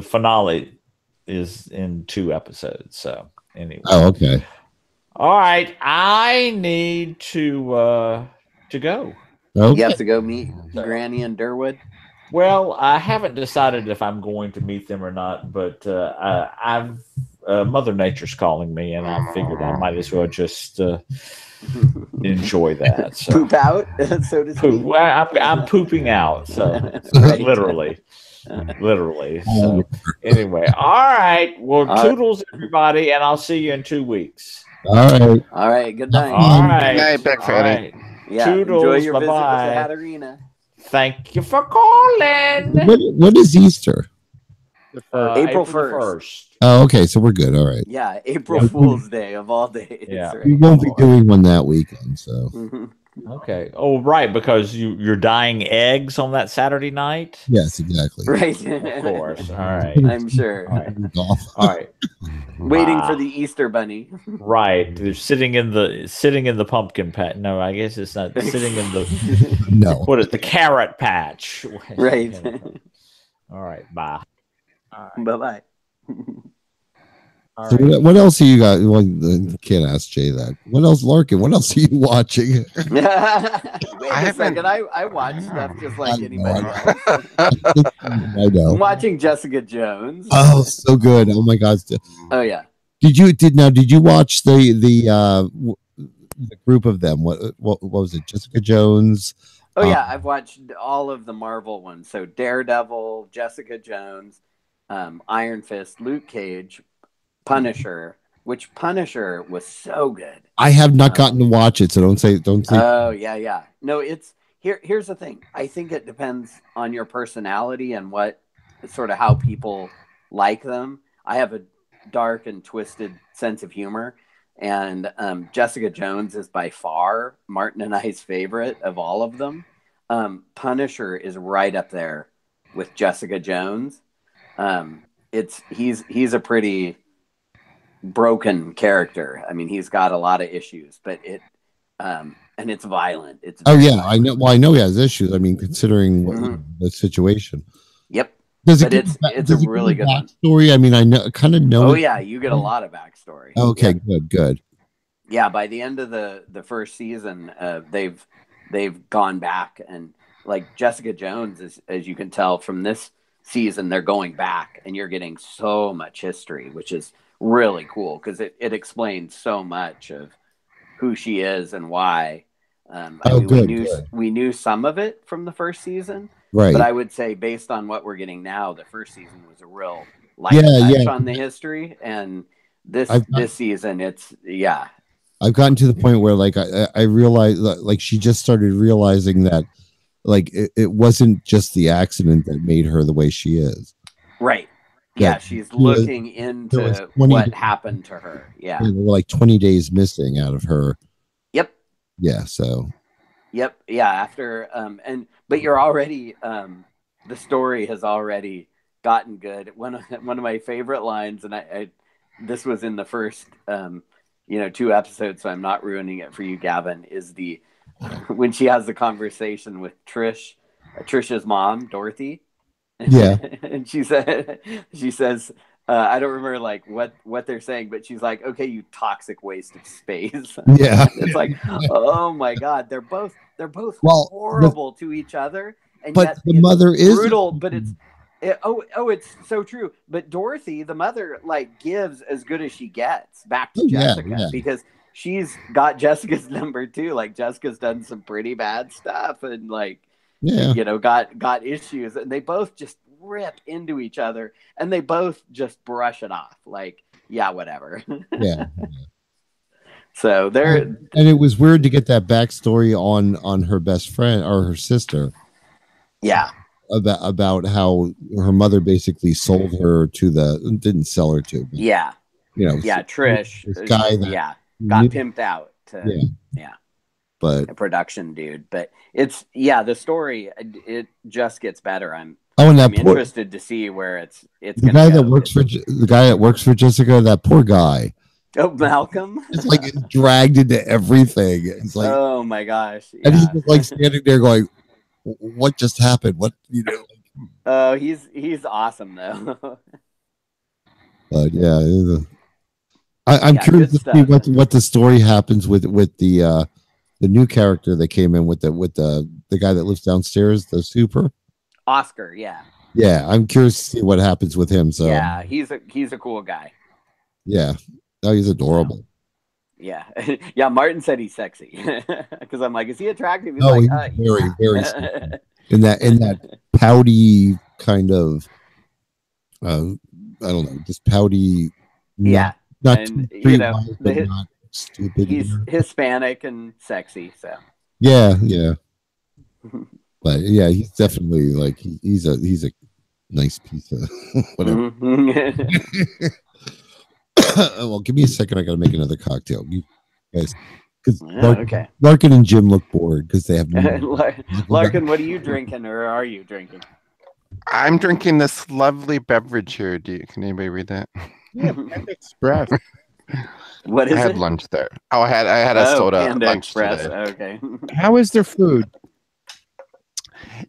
S3: finale is in 2 episodes. So anyway.
S6: Oh, okay.
S3: All right, I need to go.
S6: Okay.
S4: You have to go meet Granny and Durwood.
S3: Well, I haven't decided if I'm going to meet them or not, but I've Mother Nature's calling me, and I figured I might as well just enjoy that. So.
S4: Poop out, so to speak.
S3: Well, I'm pooping out, so literally. So anyway, all right. Well, toodles, everybody, and I'll see you in 2 weeks.
S6: All right.
S4: All right. Good night.
S3: All right.
S9: Good night, Big Fatty.
S4: Yeah.
S3: Toodles.
S4: Enjoy your visit with the
S3: Bye-bye.
S4: Hatterina.
S3: Thank you for calling.
S6: What is Easter?
S4: April 1st.
S6: Oh, okay. So we're good. All right.
S4: Yeah, April Fool's Day of all days.
S3: Yeah.
S4: Right?
S6: We won't be doing one that weekend. So.
S3: Okay. Oh, right, because you're dyeing eggs on that Saturday night.
S6: Yes, exactly.
S4: Right.
S3: Of course. All right.
S4: I'm sure.
S3: All right.
S4: Waiting for the Easter bunny.
S3: Right. They're sitting in the pumpkin patch. No, I guess it's not sitting in the
S6: No.
S3: What is the carrot patch?
S4: Right.
S3: All right. Bye.
S4: Bye-bye.
S6: So what else are you got? Well, can't ask Jay that. What else, Larkin? What else are you watching?
S4: Wait a second. I watch stuff just like anybody else.
S6: I know.
S4: I'm watching Jessica Jones.
S6: Oh, so good. Oh my God.
S4: Oh yeah.
S6: Did you watch the group of them? What was it? Jessica Jones.
S4: Oh yeah, I've watched all of the Marvel ones. So Daredevil, Jessica Jones, Iron Fist, Luke Cage, Punisher. Which Punisher was so good.
S6: I have not gotten to watch it, so don't say.
S4: Oh yeah. No, it's here's the thing. I think it depends on your personality and what sort of how people like them. I have a dark and twisted sense of humor, and Jessica Jones is by far Martin and I's favorite of all of them. Punisher is right up there with Jessica Jones. He's a pretty broken character. I mean, he's got a lot of issues, but and it's violent. It's
S6: violent. I know. Well, I know he has issues. I mean, considering the situation.
S4: Yep.
S6: Does
S4: it's a really good
S6: backstory? I mean, I know.
S4: Oh yeah, you get a lot of backstory.
S6: Okay,
S4: yeah.
S6: Good.
S4: Yeah, by the end of the first season, they've gone back, and like Jessica Jones, as you can tell from this season, they're going back, and you're getting so much history, which is really cool because it explains so much of who she is and why. We knew some of it from the first season,
S6: right?
S4: But I would say, based on what we're getting now, the first season was a real light touch on the history, and this season,
S6: I've gotten to the point where like I realized like she just started realizing that like it wasn't just the accident that made her the way she is.
S4: Right. Yeah, she's looking into what happened to her. Yeah.
S6: There were like 20 days missing out of her.
S4: Yep.
S6: Yeah, so.
S4: Yep. Yeah, after but you're already the story has already gotten good. One of my favorite lines, and I this was in the first 2 episodes, so I'm not ruining it for you, Gavin, is when she has the conversation with Trish's mom, Dorothy.
S6: Yeah.
S4: And she says, I don't remember like what they're saying, but she's like, okay, you toxic waste of space.
S6: Yeah.
S4: It's like, oh my God, they're both horrible to each other. And
S6: but
S4: yet
S6: the mother is
S4: brutal, but it's so true. But Dorothy, the mother, like gives as good as she gets back to Jessica because she's got Jessica's number too. Like Jessica's done some pretty bad stuff and like got issues, and they both just rip into each other, and they both just brush it off like whatever.
S6: Yeah.
S4: So they're
S6: and it was weird to get that backstory on her best friend or her sister.
S4: Yeah.
S6: About how her mother basically sold her didn't sell her to. But,
S4: Trish,
S6: this guy that
S4: got pimped out to,
S6: but
S4: a production dude. But it's the story, it just gets better. I'm interested to see where it's
S6: the guy that works for Jessica, that poor guy.
S4: Oh, Malcolm.
S6: It's like dragged into everything. It's like,
S4: oh my gosh. Yeah.
S6: And he's just like standing there going, what just happened? What
S4: Oh, he's awesome though.
S6: But I'm curious to see what the story happens with the new character that came in with the guy that lives downstairs, the super
S4: Oscar. Yeah.
S6: Yeah, I'm curious to see what happens with him. So
S4: yeah, he's a cool guy.
S6: Yeah, oh, he's adorable.
S4: Yeah, yeah. Martin said he's sexy because I'm like, is he attractive? He's
S6: he's very, very sexy. in that pouty kind of, I don't know, just pouty.
S4: Yeah,
S6: not
S4: and,
S6: streetwise, but not stupid.
S4: He's Hispanic and sexy, so
S6: yeah. But yeah, he's definitely like he's a nice piece of whatever.
S4: Mm-hmm.
S6: Well, give me a second. I got to make another cocktail, you guys. Because
S4: okay.
S6: Larkin and Jim look bored because they have.
S4: Larkin, what are you drinking, or are you drinking?
S9: I'm drinking this lovely beverage here. Can anybody read that?
S2: Yeah, Panda Express.
S4: What is it?
S9: I had lunch there. Oh, I had a soda
S4: Panda
S9: lunch
S4: Express.
S9: today.
S4: Okay.
S2: How is their food?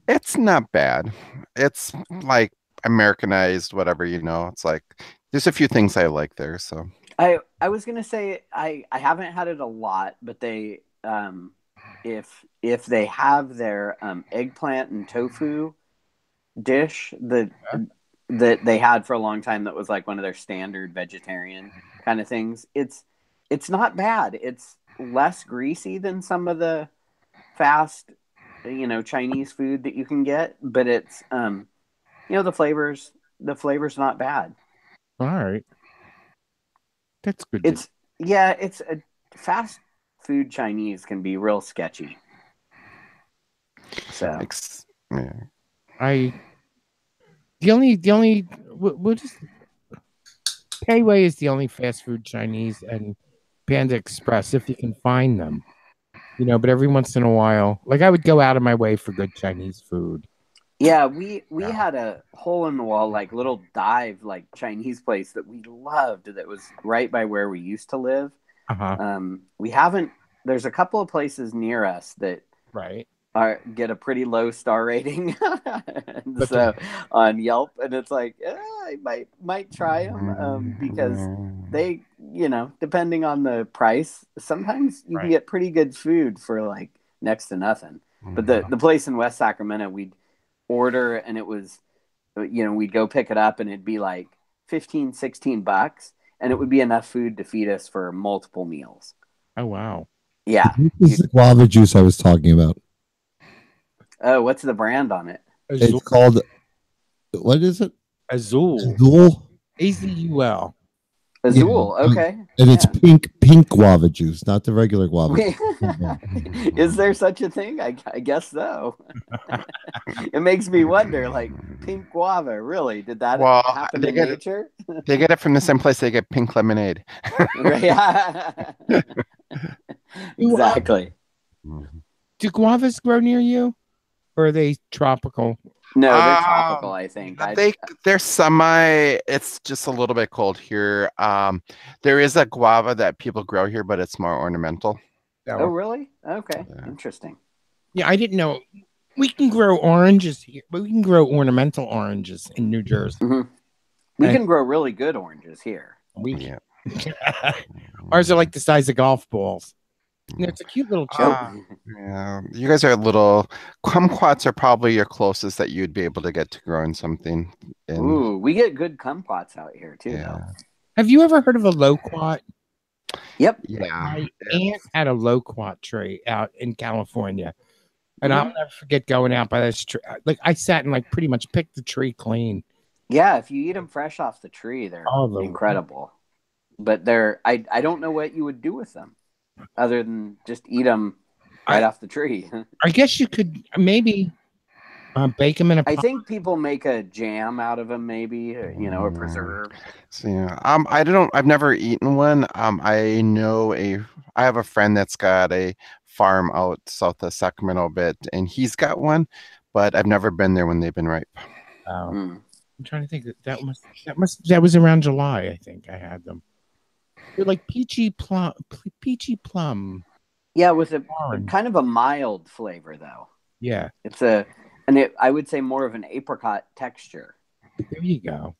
S9: It's not bad. It's like Americanized, whatever, It's like There's a few things I like there. So
S4: I was gonna say I haven't had it a lot, but they if they have their eggplant and tofu dish that they had for a long time, that was like one of their standard vegetarian kind of things. It's not bad. It's less greasy than some of the fast, Chinese food that you can get, but it's the flavor's not bad.
S2: All right. That's good.
S4: It's a fast food Chinese can be real sketchy. So
S2: what is Payway is the only fast food Chinese, and Panda Express if you can find them. But every once in a while, like I would go out of my way for good Chinese food.
S4: Yeah, we had a hole in the wall, like little dive, like Chinese place that we loved that was right by where we used to live. We haven't. There's a couple of places near us that get a pretty low star rating, so on Yelp, and it's like I might try them because they, depending on the price, sometimes you can get pretty good food for like next to nothing. But the place in West Sacramento, we'd order and it was, we'd go pick it up and it'd be like $15-$16, and it would be enough food to feed us for multiple meals.
S2: Oh wow!
S4: Yeah,
S6: this is the guava juice I was talking about.
S4: Oh, what's the brand on it?
S6: It's called, what is it?
S2: Azul.
S6: Azul.
S2: Azul.
S4: Azul. Okay.
S6: And it's pink guava juice, not the regular guava.
S4: Is there such a thing? I guess so. It makes me wonder, like pink guava. Really? Did that happen in nature?
S9: They get it from the same place they get pink lemonade.
S4: Exactly.
S2: Do guavas grow near you, or are they tropical?
S4: No, they're tropical, I think.
S9: They're semi. It's just a little bit cold here. There is a guava that people grow here, but it's more ornamental.
S4: Oh, really? Okay, interesting.
S2: Yeah, I didn't know. We can grow oranges here, but we can grow ornamental oranges in New Jersey.
S4: Mm-hmm. We can grow really good oranges here.
S2: Ours are like the size of golf balls. It's a cute little cherry.
S9: Yeah, you guys are little. Kumquats are probably your closest that you'd be able to get to growing something.
S4: Ooh, we get good kumquats out here too.
S9: Yeah.
S2: Have you ever heard of a loquat?
S4: Yep.
S9: Yeah.
S2: My aunt had a loquat tree out in California, and I'll never forget going out by this tree. Like I sat and like pretty much picked the tree clean.
S4: Yeah, if you eat them fresh off the tree, they're incredible. But I don't know what you would do with them, other than just eat them right off the tree.
S2: I guess you could maybe bake them in a pot.
S4: I think people make a jam out of them, maybe, a preserve.
S9: So, yeah. I've never eaten one. I have a friend that's got a farm out south of Sacramento a bit, and he's got one, but I've never been there when they've been ripe.
S2: I'm trying to think that was around July. I think I had them. They're like peachy plum.
S4: Yeah, with a kind of a mild flavor, though.
S2: Yeah,
S4: I would say more of an apricot texture.
S2: There you go.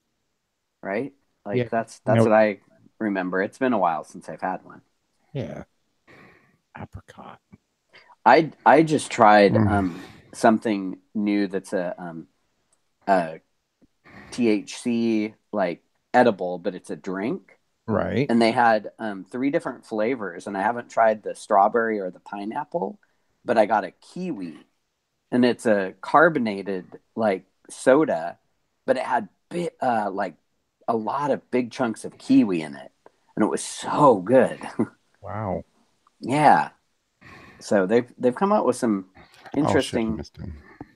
S4: Right? Like that's what I remember. It's been a while since I've had one.
S2: Yeah. Apricot.
S4: I just tried something new that's a THC like edible, but it's a drink.
S2: Right.
S4: And they had 3 different flavors, and I haven't tried the strawberry or the pineapple, but I got a kiwi. And it's a carbonated like soda, but it had like a lot of big chunks of kiwi in it, and it was so good.
S2: Wow.
S4: Yeah. So they've come out with some interesting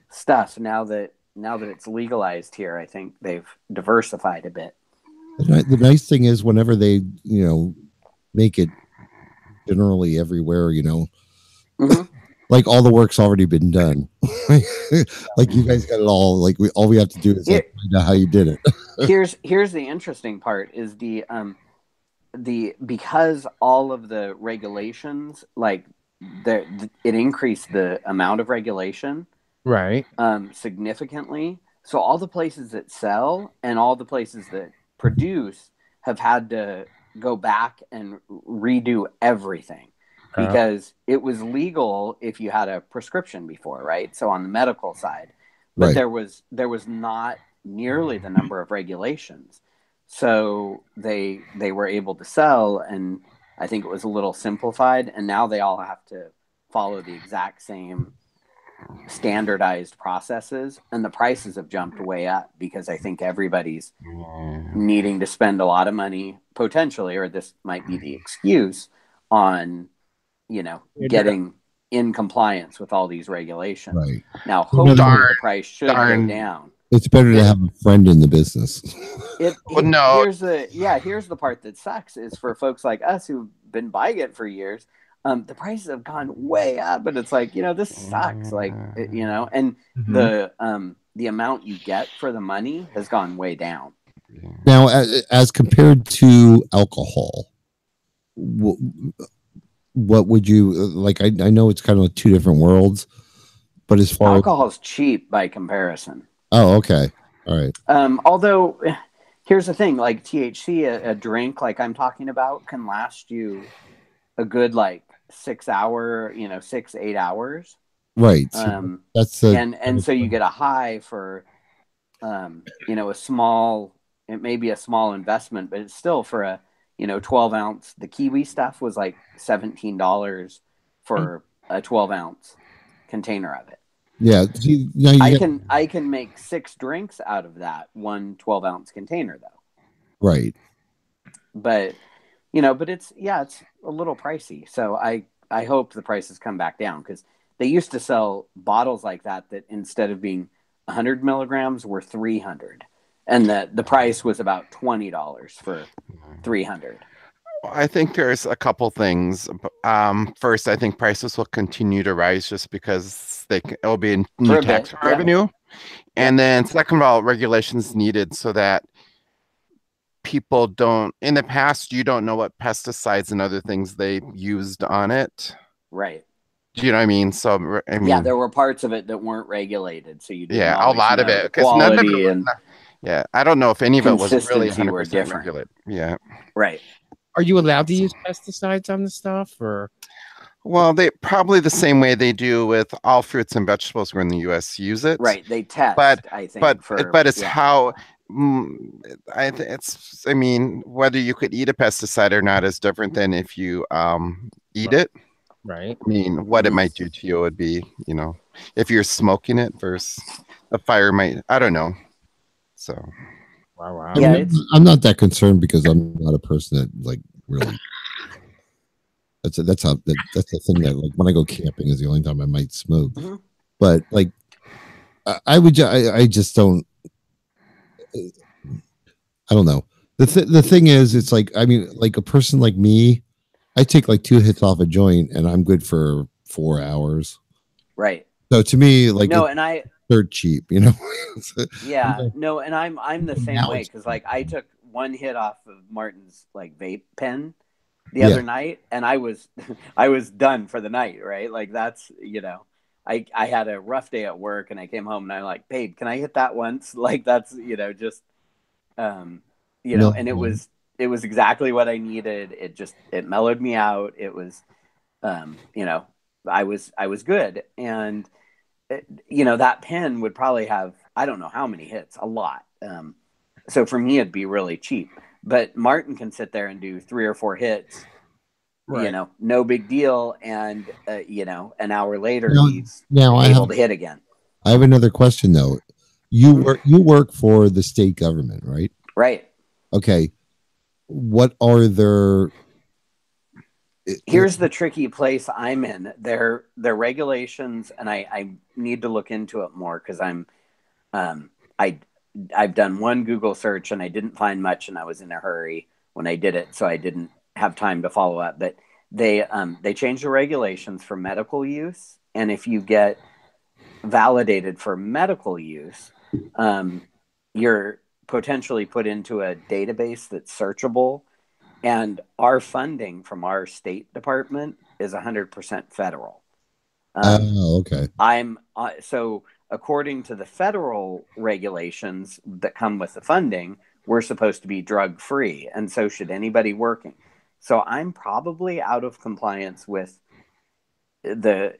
S4: stuff now that it's legalized here. I think they've diversified a bit.
S6: The nice thing is whenever they make it generally everywhere, like all the work's already been done. Like you guys got it all. Like all we have to do is find out how you did it.
S4: Here's the interesting part is because all of the regulations, like it increased the amount of regulation,
S2: right,
S4: significantly. So all the places that sell and all the places that produce have had to go back and redo everything because it was legal if you had a prescription before, right? So on the medical side, but there was not nearly the number of regulations. So they were able to sell, and I think it was a little simplified, and now they all have to follow the exact same standardized processes, and the prices have jumped way up because I think everybody's needing to spend a lot of money potentially, or this might be the excuse on, getting in compliance with all these regulations.
S6: Right.
S4: Now, hopefully the price should go down.
S6: It's better to have a friend in the business.
S4: Here's the part that sucks is for folks like us who've been buying it for years. The prices have gone way up, and it's like, this sucks. Like, and the amount you get for the money has gone way down.
S6: Now, as compared to alcohol, what would you like? I know it's kind of two different worlds, but as far
S4: alcohol's cheap by comparison.
S6: Oh, okay. All right.
S4: Although here's the thing, like THC, a drink like I'm talking about can last you a good 6 hour, 6-8 hours.
S6: Right.
S4: That's and so you get a high for a small, it may be a small investment, but it's still for a 12 ounce. The kiwi stuff was like $17 for a 12 ounce container of it.
S6: Yeah.
S4: I can make 6 drinks out of that one 12 ounce container though.
S6: Right.
S4: But but it's a little pricey. So I hope the prices come back down, because they used to sell bottles like that instead of being 100 milligrams were 300, and the price was about $20 for 300.
S9: I think there's a couple things. First, I think prices will continue to rise just because it'll be a new tax revenue. Yeah. And then second of all, regulations needed so that people don't, in the past, you don't know what pesticides and other things they used on it.
S4: Right.
S9: Do you know what I mean? So,
S4: yeah, there were parts of it that weren't regulated. So you
S9: didn't a lot of it. Because none of it, I don't know if any of it was really 100% regulated. Yeah.
S4: Right.
S2: Are you allowed to use pesticides on the stuff, or?
S9: Well, they probably the same way they do with all fruits and vegetables where in the U.S. use it.
S4: Right. They test, I think.
S9: But it's how... I mean, whether you could eat a pesticide or not is different than if you eat it.
S2: Right.
S9: I mean, what it might do to you would be, if you're smoking it versus a fire might, I don't know. So,
S2: wow.
S6: Yeah, I'm not that concerned because I'm not a person that really. That's the thing that when I go camping is the only time I might smoke. Mm-hmm. But I just don't. I don't know. The thing is, it's a person like me, I take 2 hits off a joint and I'm good for 4 hours.
S4: Right.
S6: So to me, they're cheap,
S4: Yeah. No, and I'm the same way, because I took 1 hit off of Martin's vape pen the other night, and I was done for the night. Right. That's I had a rough day at work, and I came home and I'm like, babe, can I hit that once? That's just no, and it was exactly what I needed. It mellowed me out. It was I was good, and that pen would probably have, I don't know how many hits, a lot. So for me it'd be really cheap, but Martin can sit there and do 3 or 4 hits. Right. No big deal, and an hour later he's able to hit again.
S6: I have another question though. You work for the state government, right?
S4: Right.
S6: Okay. What are their?
S4: Here's the tricky place I'm in. Their regulations, and I need to look into it more, because I've done one Google search and I didn't find much, and I was in a hurry when I did it, so I didn't have time to follow up. But they changed the regulations for medical use, and if you get validated for medical use, you're potentially put into a database that's searchable, and our funding from our state department is 100% federal.
S6: Okay.
S4: So according to the federal regulations that come with the funding, we're supposed to be drug free, and so should anybody working. So I'm probably out of compliance with the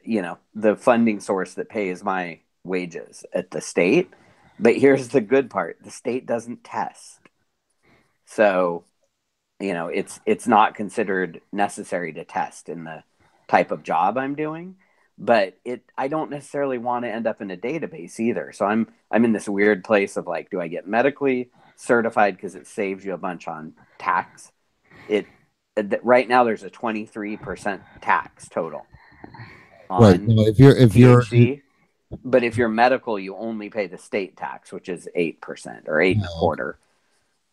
S4: funding source that pays my wages at the state. But here's the good part: the state doesn't test, so it's not considered necessary to test in the type of job I'm doing. But I don't necessarily want to end up in a database either. So I'm in this weird place of like, do I get medically certified because it saves you a bunch on tax? Right now there's a 23% tax total on
S6: Right. Now, if you're
S4: THC, but if you're medical, you only pay the state tax, which is 8% or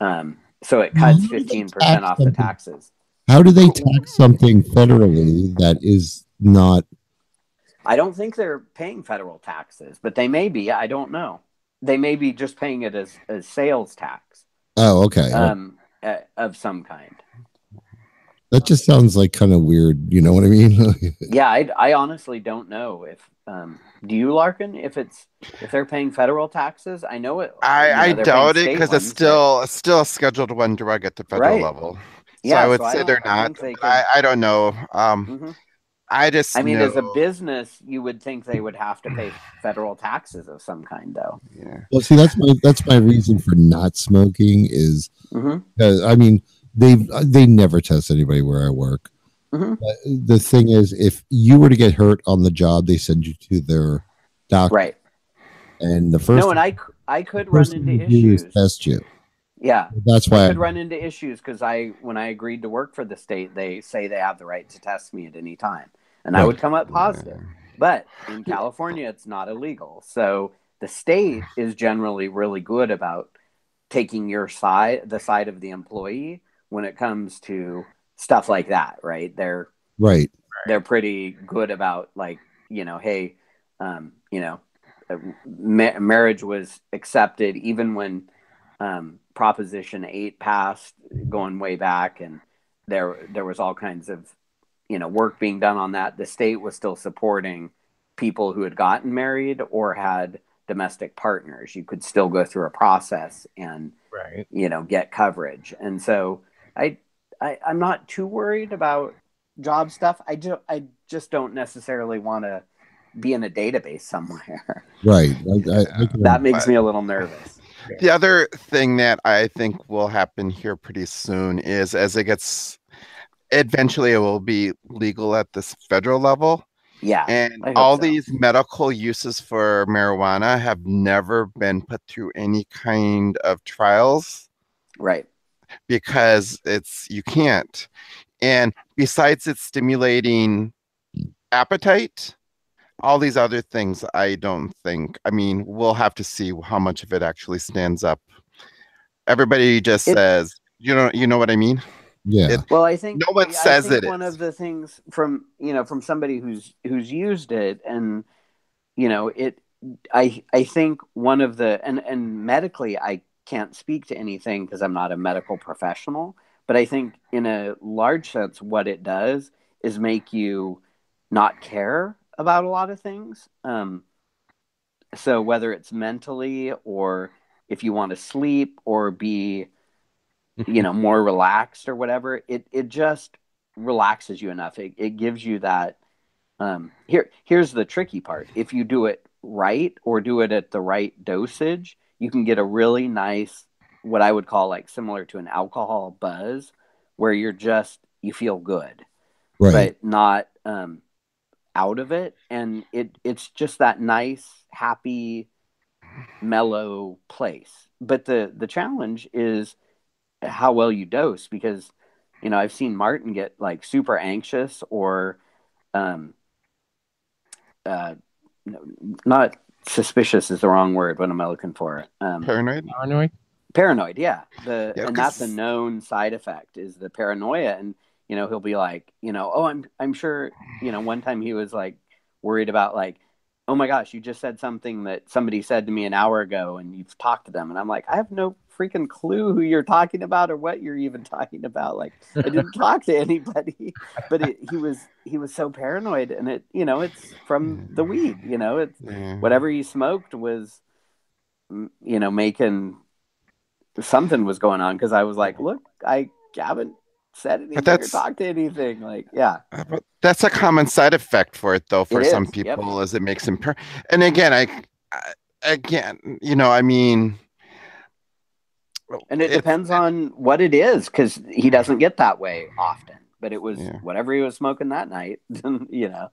S4: 8.25%. So it cuts 15% off the taxes.
S6: How do they tax something federally that is not?
S4: I don't think they're paying federal taxes, but they may be. I don't know. They may be just paying it as sales tax.
S6: Oh, okay.
S4: Of some kind.
S6: That just sounds like kind of weird. You know what I mean?
S4: Yeah, I honestly don't know if. Do you, Larkin? If they're paying federal taxes, I know it.
S9: I doubt it because it's still a Scheduled 1 drug at the federal level. So
S4: yeah,
S9: I would say they're not. I don't know. I mean,
S4: as a business, you would think they would have to pay federal taxes of some kind, though.
S9: Yeah.
S6: Well, see, that's my reason for not smoking is, I mean, they never test anybody where I work. The thing is, if you were to get hurt on the job, they send you to their doctor.
S4: Right.
S6: And the first
S4: and I could run into issues.
S6: Test you.
S4: Yeah.
S6: That's why
S4: I could run into issues because when I agreed to work for the state, they say they have the right to test me at any time. And I would come up positive. But in California, it's not illegal. So the state is generally really good about taking your side, the side of the employee, when it comes to stuff like that, right? They're pretty good about like, hey, marriage was accepted even when Proposition 8 passed, going way back, and there was all kinds of work being done on that. The state was still supporting people who had gotten married or had domestic partners. You could still go through a process and get coverage. And so I'm not too worried about job stuff. I just don't necessarily want to be in a database somewhere.
S6: Right.
S4: That makes me a little nervous.
S9: The other thing that I think will happen here pretty soon is as it gets, eventually it will be legal at this federal level.
S4: Yeah.
S9: And all these medical uses for marijuana have never been put through any kind of trials.
S4: Right.
S9: Because you can't. And besides it's stimulating appetite, all these other things, I don't think. I mean, we'll have to see how much of it actually stands up. Everybody just says, you know what I mean?
S6: Yeah.
S4: Well, I think
S9: no one says it.
S4: One of the things from somebody who's used it, and I think one of the and medically I can't speak to anything because I'm not a medical professional, but I think in a large sense what it does is make you not care about a lot of things. So whether it's mentally or if you want to sleep or be, more relaxed or whatever, it just relaxes you enough. It gives you that. Here's the tricky part. If you do it right or do it at the right dosage, you can get a really nice, what I would call like similar to an alcohol buzz, where you feel good, but not out of it. And it's just that nice, happy, mellow place. But the challenge is how well you dose, because I've seen Martin get like super anxious or not suspicious is the wrong word. What am I looking for? Paranoid, yeah. And that's a known side effect, is the paranoia. And he'll be like, oh, I'm sure. One time he was like worried about like, oh my gosh, you just said something that somebody said to me an hour ago, and you've talked to them. And I'm like, I have no freaking clue who you're talking about or what you're even talking about. Like, I didn't talk to anybody. But he was so paranoid, and it's from the weed. It's whatever he smoked was, making something was going on because I was like, look, I haven't said anything or talked to anything. Like, yeah.
S9: But that's a common side effect for it, though, for some
S4: Yep.
S9: people, is it makes them. And again, again, you know, I mean,
S4: and it depends on what it is, because he doesn't get that way often. But it was whatever he was smoking that night, you know.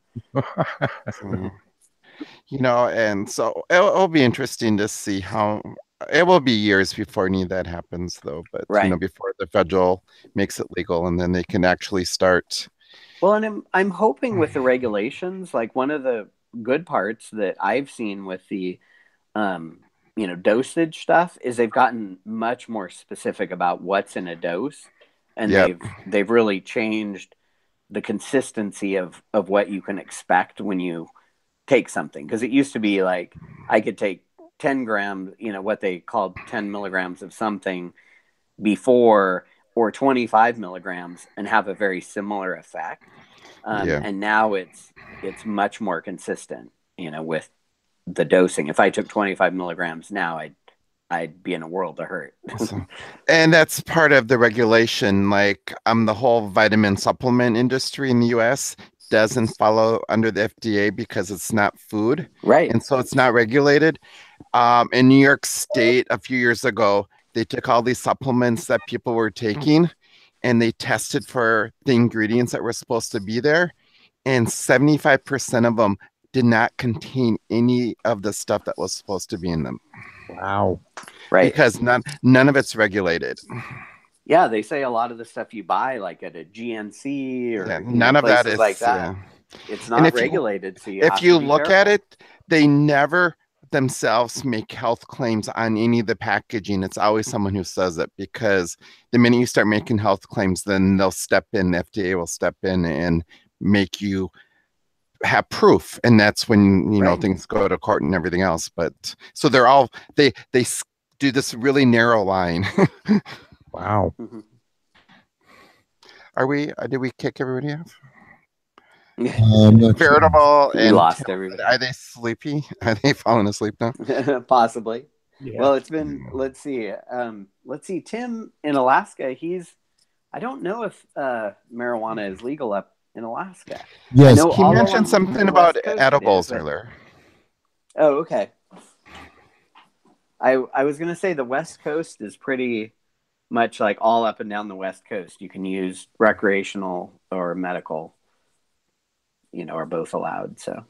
S9: You know, and so it'll be interesting to see how. It will be years before any of that happens, though. But you know, before the federal makes it legal, and then they can actually start.
S4: Well, and I'm hoping with the regulations, like one of the good parts that I've seen with the, you know, dosage stuff is they've gotten much more specific about what's in a dose, and they've really changed the consistency of what you can expect when you take something. Because it used to be like I could take 10 grams, you know, what they called 10 milligrams of something before, or 25 milligrams, and have a very similar effect. And now it's much more consistent, you know, with the dosing. If I took 25 milligrams now, I'd be in a world of hurt.
S9: And that's part of the regulation. Like the whole vitamin supplement industry in the US doesn't follow under the FDA because it's not food.
S4: Right.
S9: And so it's not regulated. In New York State a few years ago, they took all these supplements that people were taking and they tested for the ingredients that were supposed to be there. And 75% of them did not contain any of the stuff that was supposed to be in them.
S2: Wow.
S4: Right.
S9: Because none of it's regulated.
S4: Yeah, they say a lot of the stuff you buy, like at a GNC or
S9: none of that is
S4: like that. It's not regulated. So
S9: if you look at it, they never themselves make health claims on any of the packaging. It's always someone who says it, because the minute you start making health claims, then they'll step in. The FDA will step in and make you have proof, and that's when you know things go to court and everything else. But so they're all they do this really narrow line.
S2: Wow.
S9: Are we? Did we kick everybody off?
S4: Veritable. We lost everybody.
S9: Are they sleepy? Are they falling asleep now?
S4: Possibly.
S2: Yeah.
S4: Well, it's been. Let's see. Tim in Alaska. I don't know if marijuana is legal up in Alaska.
S6: Yes.
S9: He mentioned something about edibles earlier.
S4: Oh, okay. I was going to say the West Coast is pretty much like all up and down the West Coast. You can use recreational or medical, you know, are both allowed. So,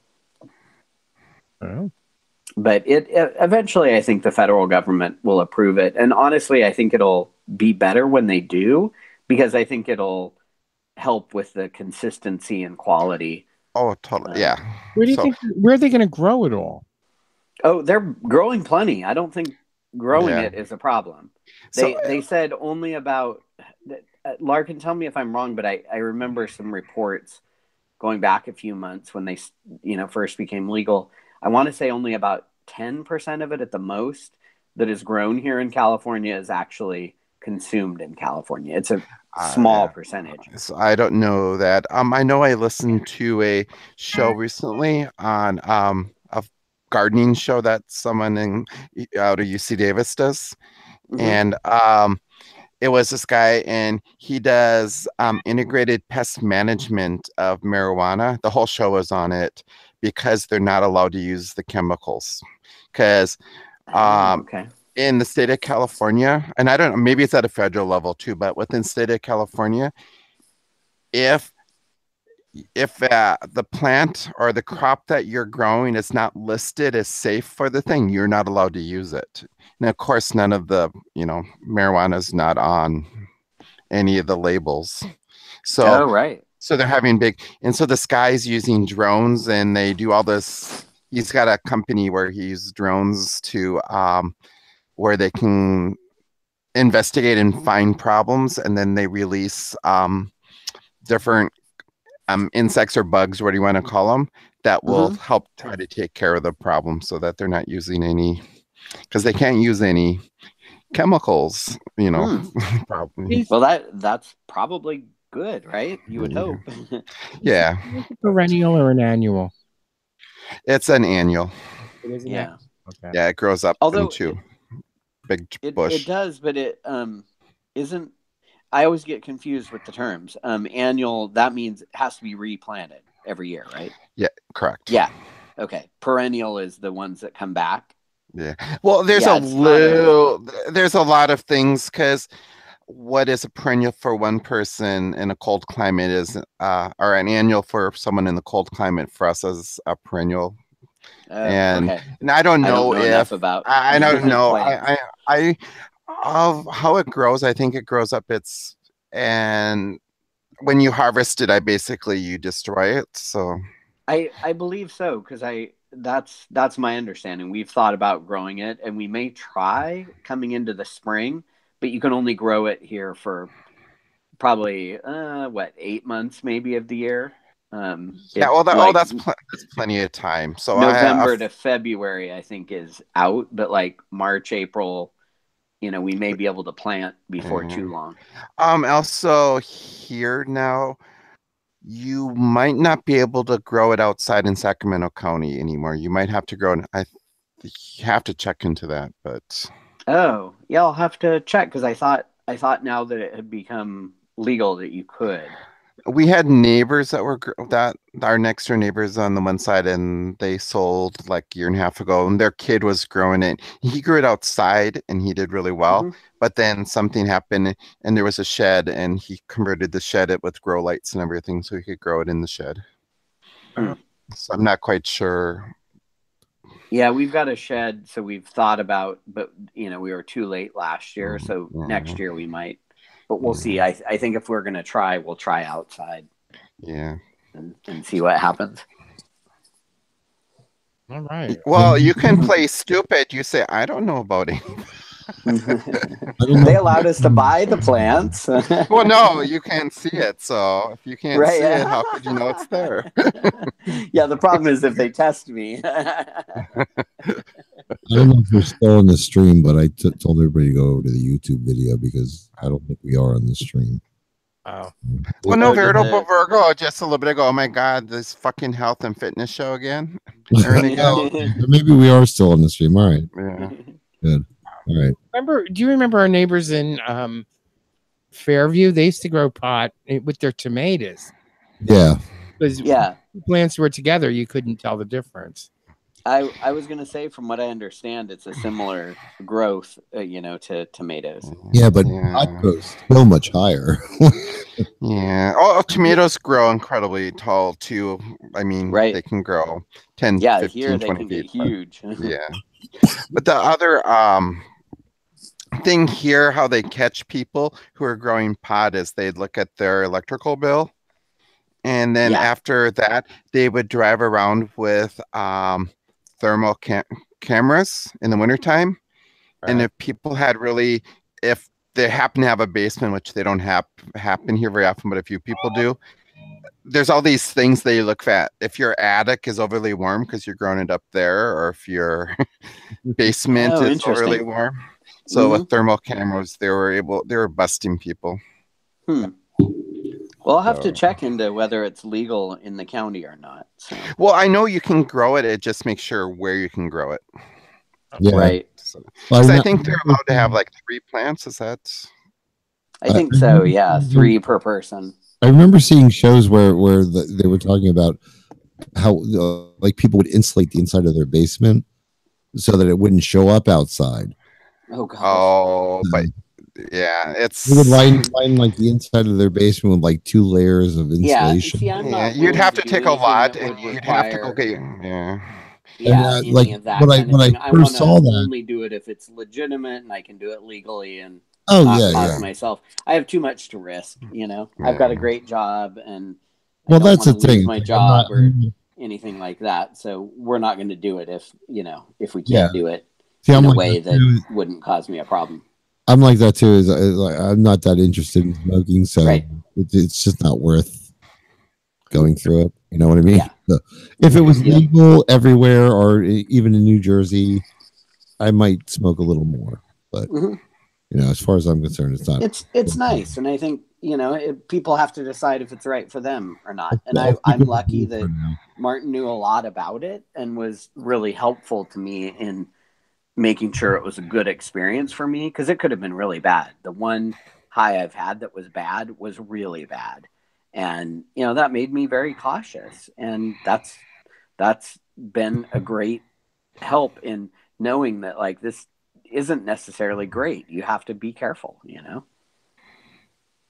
S4: but it eventually, I think the federal government will approve it. And honestly, I think it'll be better when they do, because I think it'll help with the consistency and quality.
S9: Oh, totally. Yeah.
S2: Where do you think? Where are they going to grow it all?
S4: Oh, they're growing plenty. I don't think growing it is a problem. They said only about, Larkin, tell me if I'm wrong, but I remember some reports going back a few months when they, you know, first became legal. I want to say only about 10% of it at the most that is grown here in California is actually consumed in California. It's a small percentage.
S9: So I don't know that. I know I listened to a show recently on a gardening show that someone out of UC Davis does. And it was this guy, and he does integrated pest management of marijuana. The whole show was on it because they're not allowed to use the chemicals. Because in the state of California, and I don't know, maybe it's at a federal level too, but within the state of California, if the plant or the crop that you're growing is not listed as safe for the thing, you're not allowed to use it. And of course, none of the, you know, marijuana is not on any of the labels. So, so they're having and so this guy's using drones, and they do all this. He's got a company where he uses drones to, where they can investigate and find problems, and then they release different insects or bugs, what do you want to call them, that will help try to take care of the problem, so that they're not using any, because they can't use any chemicals, you know. Probably.
S4: Well, that's probably good, right? You would hope.
S9: Yeah.
S2: Is it a perennial or an annual?
S9: It's an annual.
S2: It is an annual. Okay.
S9: Yeah, it grows up into. big
S4: It
S9: bush.
S4: does, but it isn't. I always get confused with the terms. Annual, that means it has to be replanted every year, right?
S9: Yeah, correct.
S4: Yeah. Okay. Perennial is the ones that come back.
S9: Yeah. Well, there's
S4: Yeah,
S9: there's a lot of things, because what is a perennial for one person in a cold climate is or an annual for someone in the cold climate for us as a perennial. And
S4: okay.
S9: and I don't know
S4: enough
S9: if
S4: about
S9: I don't know
S4: plants.
S9: I of how it grows. I think it grows up and when you harvest it, you destroy it. So
S4: I believe so, because that's my understanding. We've thought about growing it, and we may try coming into the spring, but you can only grow it here for probably 8 months maybe of the year.
S9: yeah, well, that's plenty of time. So
S4: November to February, I think, is out, but like March, April, we may be able to plant before too long.
S9: Also here now, you might not be able to grow it outside in Sacramento County anymore. You might have to grow it. You have to check into that, but
S4: oh yeah, I'll have to check, because I thought now that it had become legal that you could.
S9: we had neighbors that our next door neighbors on the one side, and they sold like a year and a half ago, and their kid was growing it. He grew it outside and he did really well, but then something happened and there was a shed, and he converted the shed with grow lights and everything so he could grow it in the shed. So I'm not quite sure.
S4: Yeah, we've got a shed, so we've thought about, but we were too late last year, so next year we might. But we'll see. I think if we're going to try, we'll try outside.
S9: Yeah.
S4: And see what happens.
S2: All right.
S9: Well, you can play stupid. You say, I don't know about it.
S4: They allowed us to buy the plants.
S9: Well, no, you can't see it. So if you can't see it, how could you know it's there?
S4: Yeah, the problem is if they test me.
S6: I don't know if we're still on the stream, but I told everybody to go over to the YouTube video because I don't think we are on the stream.
S2: Oh.
S9: Well, no, Veritable Virgo just a little bit ago. Oh my God, this fucking health and fitness show again. There we go.
S6: Maybe we are still on the stream. All right.
S9: Yeah.
S6: Good. All right.
S2: Do you remember our neighbors in Fairview? They used to grow pot with their tomatoes.
S6: Yeah.
S2: Because plants were together, you couldn't tell the difference.
S4: I was going to say, from what I understand, it's a similar growth, to tomatoes.
S6: Yeah, but pot grows so much higher.
S9: Yeah. Oh, tomatoes grow incredibly tall too. I mean, they can grow 10, 15,
S4: here
S9: 20
S4: can
S9: feet.
S4: get huge.
S9: Yeah. But the other thing here, how they catch people who are growing pot, is they'd look at their electrical bill. And then after that, they would drive around with thermal cameras in the wintertime. Right. And if people had if they happen to have a basement, which they don't happen here very often, but a few people do, there's all these things they look at. If your attic is overly warm because you're growing it up there, or if your basement is overly warm. So with thermal cameras, they were busting people.
S4: Well, I'll have to check into whether it's legal in the county or not. So.
S9: Well, I know you can grow it. It just makes sure where you can grow it.
S6: Yeah.
S4: Right.
S9: Because I think they're allowed to have like 3 plants. Is that?
S4: I think so. Yeah, 3 per person.
S6: I remember seeing shows where they were talking about how like people would insulate the inside of their basement so that it wouldn't show up outside.
S4: Oh gosh.
S9: Oh, but yeah, it's
S6: they would line like the inside of their basement with like 2 layers of insulation.
S9: You'd have to take a lot, and you'd have to go get
S6: like when I first saw that,
S4: only do it if it's legitimate and I can do it legally and myself. I have too much to risk. I've got a great job, and
S6: that's the thing.
S4: My job or anything like that. So we're not going to do it if we can't do it in a way that wouldn't cause me a problem.
S6: I'm like that too. I'm not that interested in smoking, so it's just not worth going through it. You know what I mean? Yeah. So if it was legal everywhere, or even in New Jersey, I might smoke a little more. But as far as I'm concerned, it's not.
S4: It's nice, and I think people have to decide if it's right for them or not. And I'm lucky that Martin knew a lot about it and was really helpful to me in making sure it was a good experience for me, because it could have been really bad. The one high I've had that was bad was really bad, and that made me very cautious, and that's been a great help in knowing that like this isn't necessarily great. You have to be careful,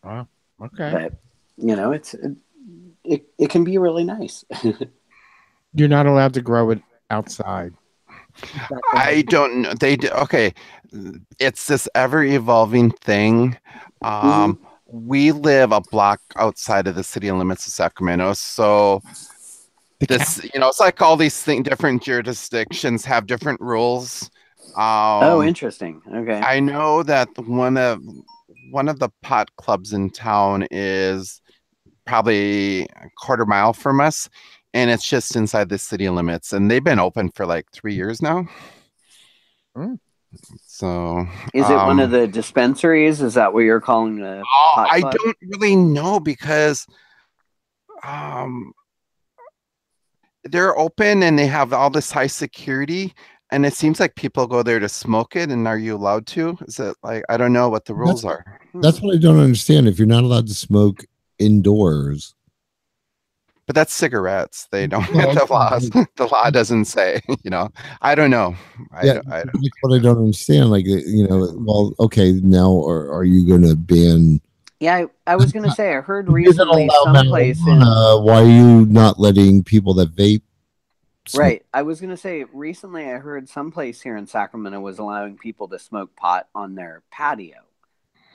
S2: Wow. Okay.
S4: but it can be really nice.
S2: You're not allowed to grow it outside.
S9: I don't know. Okay. It's this ever evolving thing. We live a block outside of the city limits of Sacramento, so it's like all these different jurisdictions have different rules.
S4: Oh, interesting. Okay.
S9: I know that one of the pot clubs in town is probably a quarter mile from us, and it's just inside the city limits, and they've been open for like 3 years now. So
S4: is it one of the dispensaries? Is that what you're calling the pot
S9: I
S4: club?
S9: don't really know, because they're open and they have all this high security, and it seems like people go there to smoke it. And are you allowed to? Is it like, I don't know what the rules are.
S6: That's what I don't understand. If you're not allowed to smoke indoors,
S9: but that's cigarettes. They don't the law doesn't say, I don't know.
S6: That's what I don't understand. Like, well, okay, now are you going to ban?
S4: Yeah, I was going to say, I heard recently someplace
S6: why are you not letting people that vape smoke?
S4: Right. I was going to say, recently I heard someplace here in Sacramento was allowing people to smoke pot on their patio.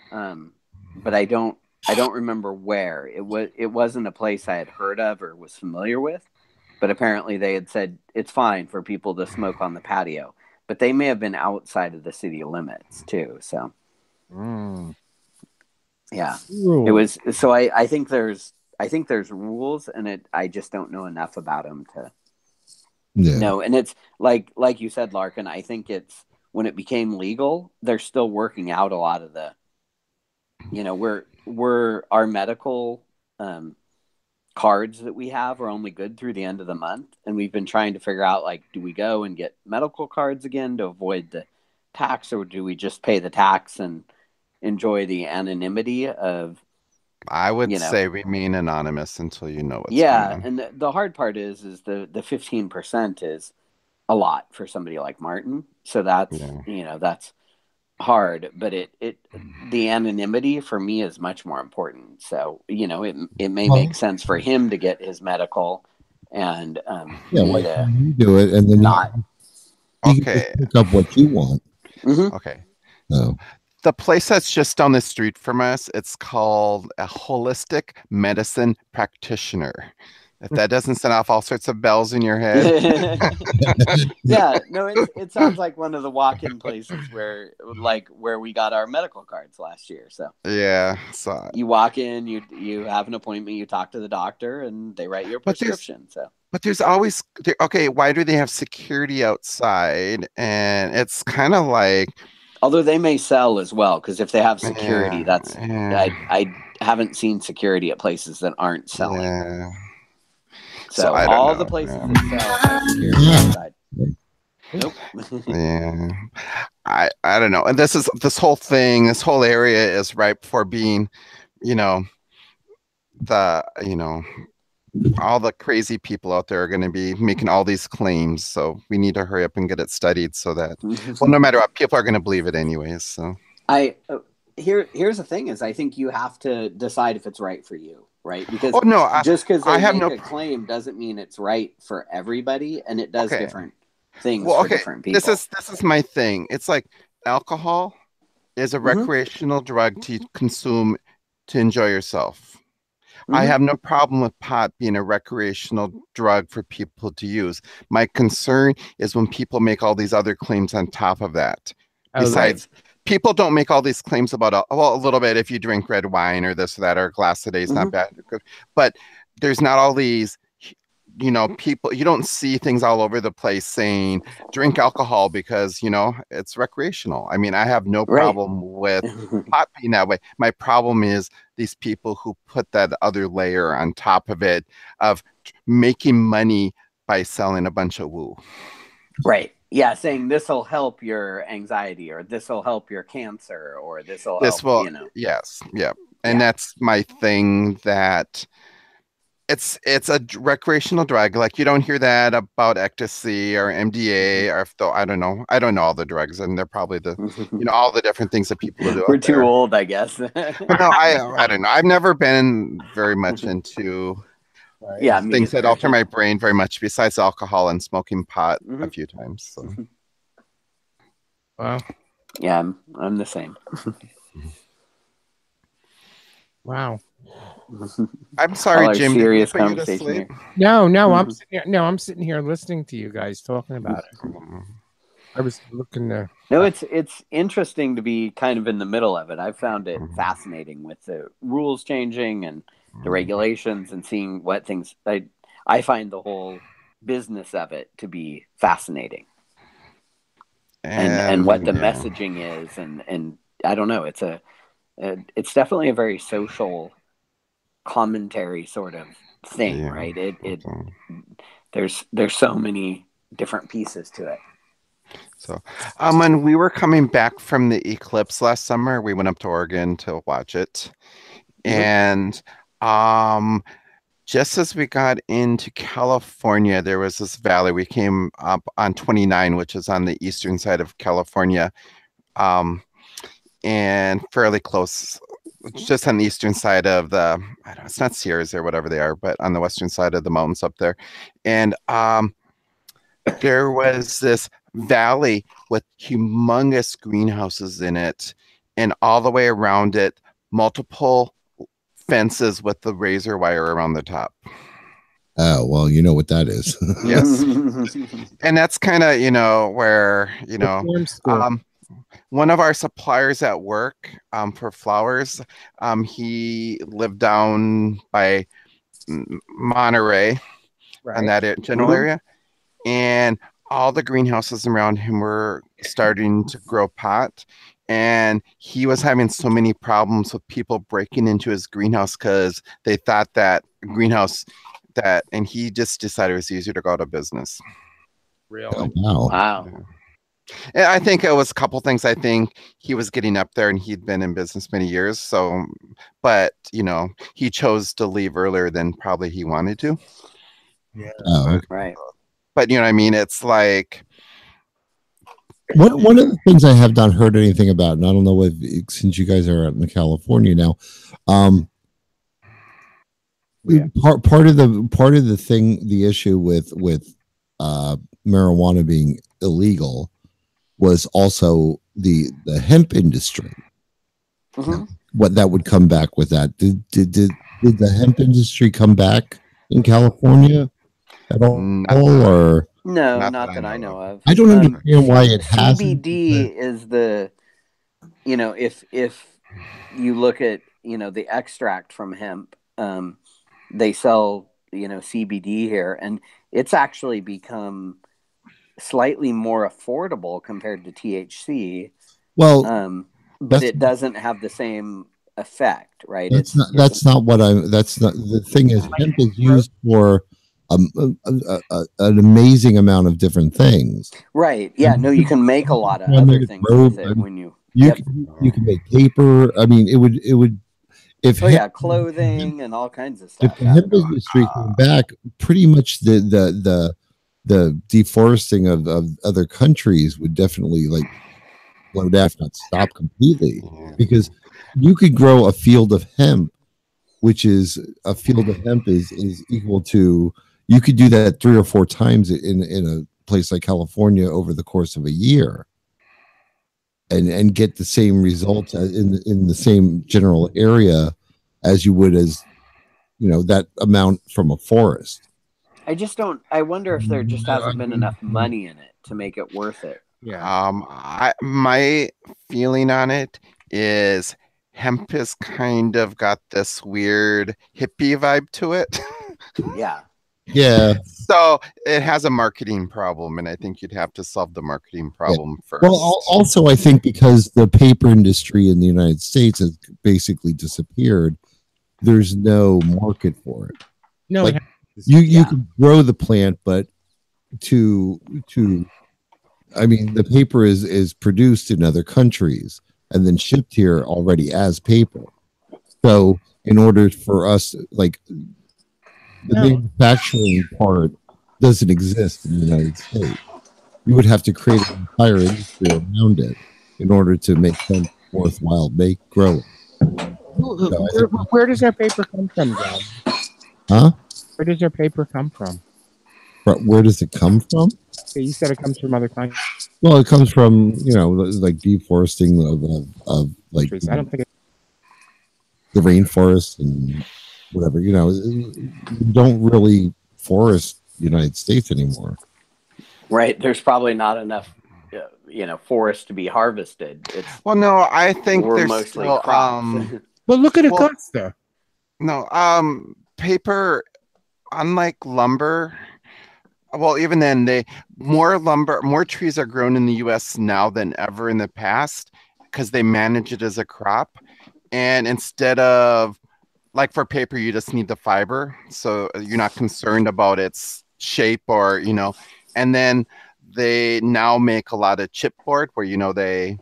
S4: But I don't remember where. It wasn't a place I had heard of or was familiar with, but apparently they had said it's fine for people to smoke on the patio. But they may have been outside of the city limits too. So yeah. It was, so I think there's rules, and I just don't know enough about them to know. And it's like you said, Larkin, I think it's when it became legal, they're still working out a lot of the our medical cards that we have are only good through the end of the month, and we've been trying to figure out, like, do we go and get medical cards again to avoid the tax, or do we just pay the tax and enjoy the anonymity of,
S9: I would say remain anonymous until you know what's going on.
S4: And the hard part is the 15% is a lot for somebody like Martin, so that's that's hard, but the anonymity for me is much more important. So it may make sense for him to get his medical, and
S6: you do it, and then you can pick up what you want.
S9: Okay.
S6: No.
S9: The place that's just down the street from us, it's called a holistic medicine practitioner. If that doesn't set off all sorts of bells in your head.
S4: Yeah, no, it sounds like one of the walk-in places where we got our medical cards last year. So
S9: yeah, so
S4: you walk in, you have an appointment, you talk to the doctor, and they write your prescription.
S9: But there's always why do they have security outside? And it's kind of like,
S4: although they may sell as well, because if they have security, I haven't seen security at places that aren't selling.
S9: Yeah.
S4: So all the places that sell have security outside. Nope.
S9: Yeah. I don't know. And this whole area is ripe for being, all the crazy people out there are going to be making all these claims. So we need to hurry up and get it studied so that, well, no matter what, people are going to believe it anyways. So
S4: here's the thing is, I think you have to decide if it's right for you, right? Because just because they make a claim doesn't mean it's right for everybody, and it does different things for different people.
S9: This is my thing. It's like alcohol is a recreational drug to consume to enjoy yourself. I have no problem with pot being a recreational drug for people to use. My concern is when people make all these other claims on top of that. Besides, people don't make all these claims about, a little bit if you drink red wine or this or that, or a glass a day is not bad. But there's not all these, people, you don't see things all over the place saying drink alcohol because, it's recreational. I mean, I have no problem with pot being that way. My problem is these people who put that other layer on top of it of making money by selling a bunch of woo.
S4: Right. Yeah, saying this will help your anxiety, or this will help your cancer, or this will
S9: This
S4: help,
S9: will, yes, yeah, and that's my thing. That it's a recreational drug. Like you don't hear that about ecstasy or MDA, or though I don't know all the drugs, and they're probably the all the different things that people do.
S4: We're too old, I guess.
S9: But no, I don't know. I've never been very much into
S4: Yeah, me
S9: things that
S4: either.
S9: alter my brain very much, besides alcohol and smoking pot a few times. So.
S2: Wow.
S4: Yeah, I'm the same.
S2: Wow.
S9: I'm sorry,
S4: All our
S9: Jim.
S4: serious
S9: Did we put you to
S4: conversation
S9: sleep?
S4: here.
S2: No, I'm sitting here listening to you guys talking about it. I was looking there.
S4: No, it's interesting to be kind of in the middle of it. I've found it fascinating with the rules changing and the regulations, and seeing what things I find the whole business of it to be fascinating. And what the messaging is, and I don't know, it's definitely a very social commentary sort of thing, right? There's so many different pieces to it.
S9: So, when we were coming back from the eclipse last summer, we went up to Oregon to watch it, and just as we got into California, there was this valley. We came up on 29, which is on the eastern side of California, and fairly close, just on the eastern side of the, I don't know, it's not Sierras or whatever they are, but on the western side of the mountains up there. And there was this valley with humongous greenhouses in it, and all the way around it, multiple fences with the razor wire around the top.
S6: Oh, well, you know what that is.
S9: Yes. And that's kind of, where, one of our suppliers at work for flowers, he lived down by Monterey, in that general area. And all the greenhouses around him were starting to grow pot. And he was having so many problems with people breaking into his greenhouse because they thought that and he just decided it was easier to go out of business.
S2: Really?
S6: Oh, wow.
S4: Wow.
S9: And I think it was a couple things. I think he was getting up there and he'd been in business many years. So, but, he chose to leave earlier than probably he wanted to.
S2: Yeah.
S6: Oh,
S4: right.
S9: But, you know what I mean? It's like,
S6: one of the things I have not heard anything about, and I don't know if, since you guys are out in California now, part of the thing, the issue with marijuana being illegal was also the hemp industry. What that would come back with that? Did the hemp industry come back in California at all, or?
S4: No, not that I know of.
S6: I don't understand why it hasn't.
S4: CBD is the, if you look at, the extract from hemp, they sell, CBD here, and it's actually become slightly more affordable compared to THC.
S6: Well,
S4: but it doesn't have the same effect, right?
S6: That's not the thing. Is hemp is used for an amazing amount of different things.
S4: Right. Yeah. No, you can make a lot of other things with it when you
S6: can make paper. I mean, it would if
S4: clothing and all kinds of stuff.
S6: If the hemp industry came back, pretty much the deforesting of other countries would definitely slow down, if not stop completely, because you could grow a field of hemp, which is a field of hemp is equal to, you could do that 3 or 4 times in a place like California over the course of a year, and get the same results in the same general area as you would as that amount from a forest.
S4: I wonder if there just hasn't been enough money in it to make it worth it.
S2: Yeah.
S9: My feeling on it is hemp has kind of got this weird hippie vibe to it.
S4: Yeah.
S6: Yeah.
S9: So it has a marketing problem, and I think you'd have to solve the marketing problem first.
S6: Well, also I think because the paper industry in the United States has basically disappeared, there's no market for it.
S2: No,
S6: you can grow the plant, but to I mean, the paper is produced in other countries and then shipped here already as paper. So in order for us, like the manufacturing part doesn't exist in the United States. You would have to create an entire industry around it in order to make them worthwhile growing.
S2: Where does our paper come from, John?
S6: Huh?
S2: Where does our paper come from?
S6: Where does it come from?
S2: Yeah, you said it comes from other countries.
S6: Well, it comes from, like deforesting of like
S2: I don't think
S6: the rainforest and whatever. You don't really forest the United States anymore.
S4: Right. There's probably not enough, forest to be harvested.
S9: Well, no, I think
S4: we're
S9: there's
S4: mostly
S9: still,
S4: crops.
S2: Well, look at Augusta.
S9: No, paper, unlike lumber. Well, even then, more trees are grown in the U.S. now than ever in the past because they manage it as a crop. And instead of, like for paper, you just need the fiber, so you're not concerned about its shape or And then they now make a lot of chipboard where they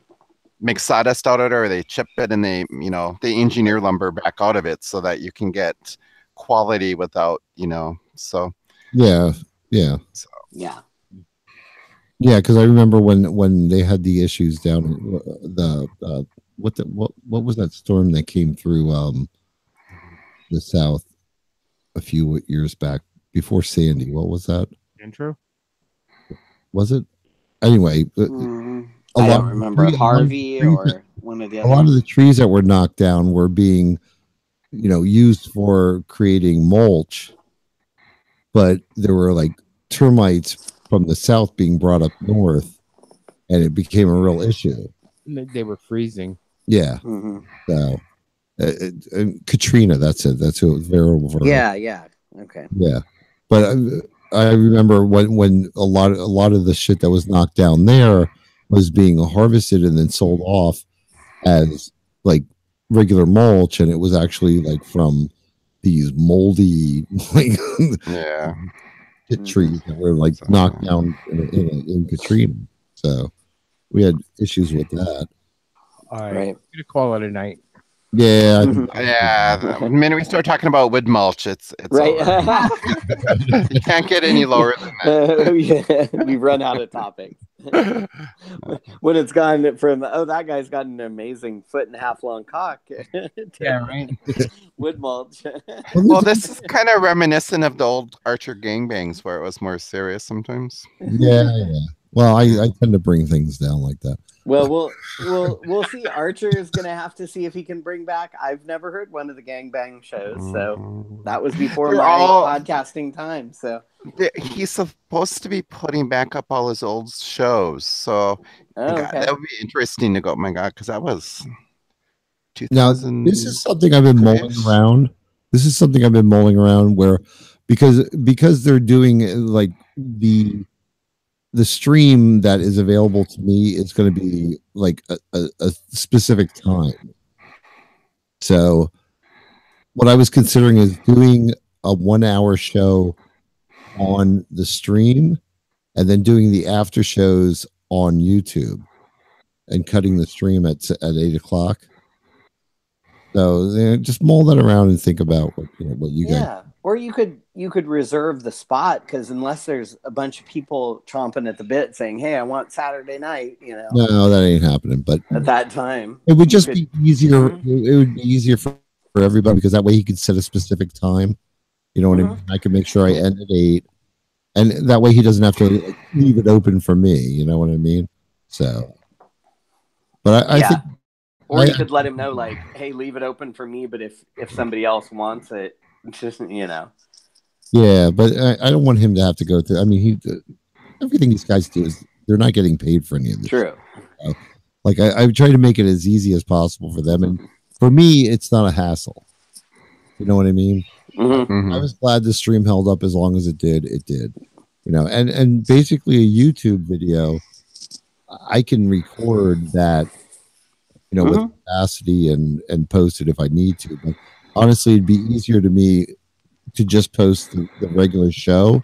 S9: make sawdust out of it, or they chip it and they engineer lumber back out of it so that you can get quality without So
S6: yeah.
S9: So,
S4: yeah.
S6: Yeah, because I remember when they had the issues down what was that storm that came through the South a few years back before Sandy? What was that?
S2: Andrew?
S6: Was it? Anyway,
S4: I don't remember Harvey or one of the other.
S6: A lot of the trees that were knocked down were being, used for creating mulch, but there were like termites from the south being brought up north, and it became a real issue.
S2: They were freezing.
S6: Yeah.
S4: Mm-hmm.
S6: So, Katrina, that's it. That's who it was variable for.
S4: Yeah. Okay.
S6: Yeah, but I remember when a lot of the shit that was knocked down there was being harvested and then sold off as like regular mulch, and it was actually like from these moldy trees that were like knocked down in Katrina. So we had issues with that.
S2: All right. I'm gonna call it a night.
S6: Yeah.
S9: The minute we start talking about wood mulch, it's
S4: right.
S9: Over. You can't get any lower than that.
S4: We've run out of topics. When it's gone from that guy's got an amazing 1.5 foot long cock.
S2: Yeah, right.
S4: Wood mulch.
S9: Well, this is kind of reminiscent of the old Archer gangbangs where it was more serious sometimes.
S6: Yeah. Well, I tend to bring things down like that.
S4: Well, we'll see. Archer is gonna have to see if he can bring back. I've never heard one of the gangbang shows, so that was before podcasting time. So
S9: he's supposed to be putting back up all his old shows. So that would be interesting to go. Oh my God, because that was 2000.
S6: Now this is something I've been mulling around. Where because they're doing like the stream that is available to me is going to be like a specific time. So what I was considering is doing a 1 hour show on the stream and then doing the after shows on YouTube and cutting the stream at 8 o'clock. So just mull that around and think about what you guys.
S4: Yeah, or you could reserve the spot, because unless there's a bunch of people chomping at the bit saying, "Hey, I want Saturday night,"
S6: No, that ain't happening. But
S4: at that time,
S6: it would just be easier. It would be easier for everybody, because that way he could set a specific time. You know what I mean? I can make sure I end at 8, and that way he doesn't have to leave it open for me. You know what I mean? So, but I think.
S4: Or you could let him know, like, "Hey, leave it open for me, but if somebody else wants it, just
S6: Yeah, but I don't want him to have to go through. I mean, everything these guys do is they're not getting paid for any of this.
S4: True.
S6: Like I try to make it as easy as possible for them, and for me, it's not a hassle. You know what I mean?
S4: Mm-hmm.
S6: I was glad the stream held up as long as it did. It did. And basically a YouTube video, I can record that. With capacity and post it if I need to. But honestly, it'd be easier to me to just post the regular show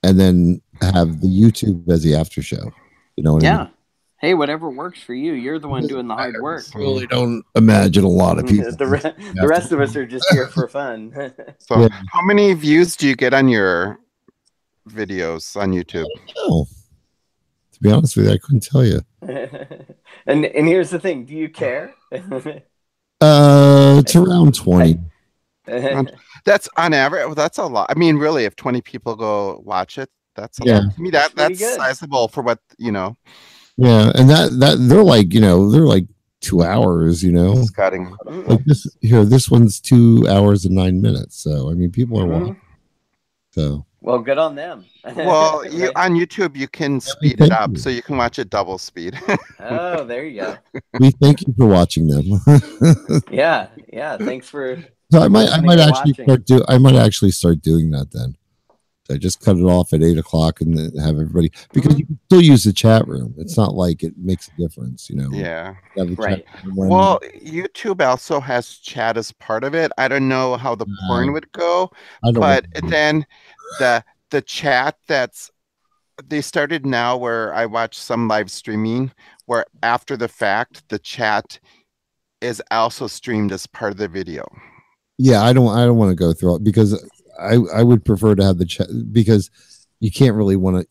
S6: and then have the YouTube as the after show. You know what I mean?
S4: Hey, whatever works for you. You're the one doing the hard work.
S6: I really don't imagine a lot of people.
S4: The rest of us are just here for fun.
S9: So, how many views do you get on your videos on YouTube?
S6: Oh, to be honest with you, I couldn't tell you.
S4: and here's the thing: do you care?
S6: It's around 20.
S9: That's on average. That's a lot. I mean, really, if 20 people go watch it, that's a lot. To me, that's sizable for what you know.
S6: Yeah, and that they're like, they're like 2 hours,
S9: It's cutting.
S6: Like this one's 2 hours and 9 minutes. So I mean, people are watching. So
S4: well, good on them.
S9: Well, on YouTube you can speed it up, so you can watch it double speed.
S4: Oh, there you go.
S6: We thank you for watching them.
S4: yeah. Thanks for.
S6: So I might actually start doing that then. I just cut it off at 8 o'clock and then have everybody, because you can still use the chat room. It's not like it makes a difference,
S9: Yeah.
S4: Right.
S9: Well, YouTube also has chat as part of it. I don't know how the porn would go, but then the chat they started now where I watch some live streaming where after the fact the chat is also streamed as part of the video.
S6: Yeah, I don't want to go through it because I would prefer to have the chat, because you don't really want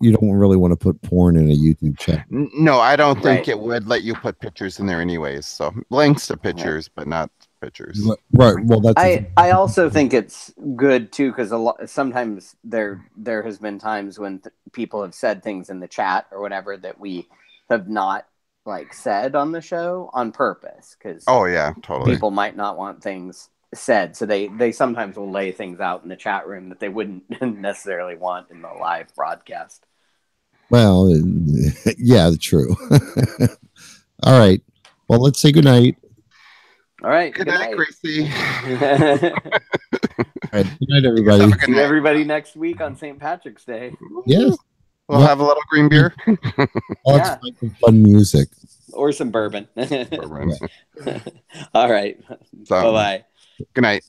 S6: to put porn in a YouTube chat.
S9: No, I don't think it would let you put pictures in there anyways. So links to pictures, but not pictures.
S6: Right. Well,
S4: I also think it's good too, because sometimes there has been times when people have said things in the chat or whatever that we have not said on the show on purpose, because
S9: totally,
S4: people might not want things said, so they sometimes will lay things out in the chat room that they wouldn't necessarily want in the live broadcast.
S6: Well, yeah, true. All right, well, let's say goodnight.
S4: All right,
S9: good night, Gracie.
S6: All right, good night, everybody.
S4: See everybody next week on St. Patrick's Day.
S6: Yes,
S9: we'll have a little green beer.
S6: Let's find some fun music
S4: or some bourbon. All right, bye bye.
S9: Good night.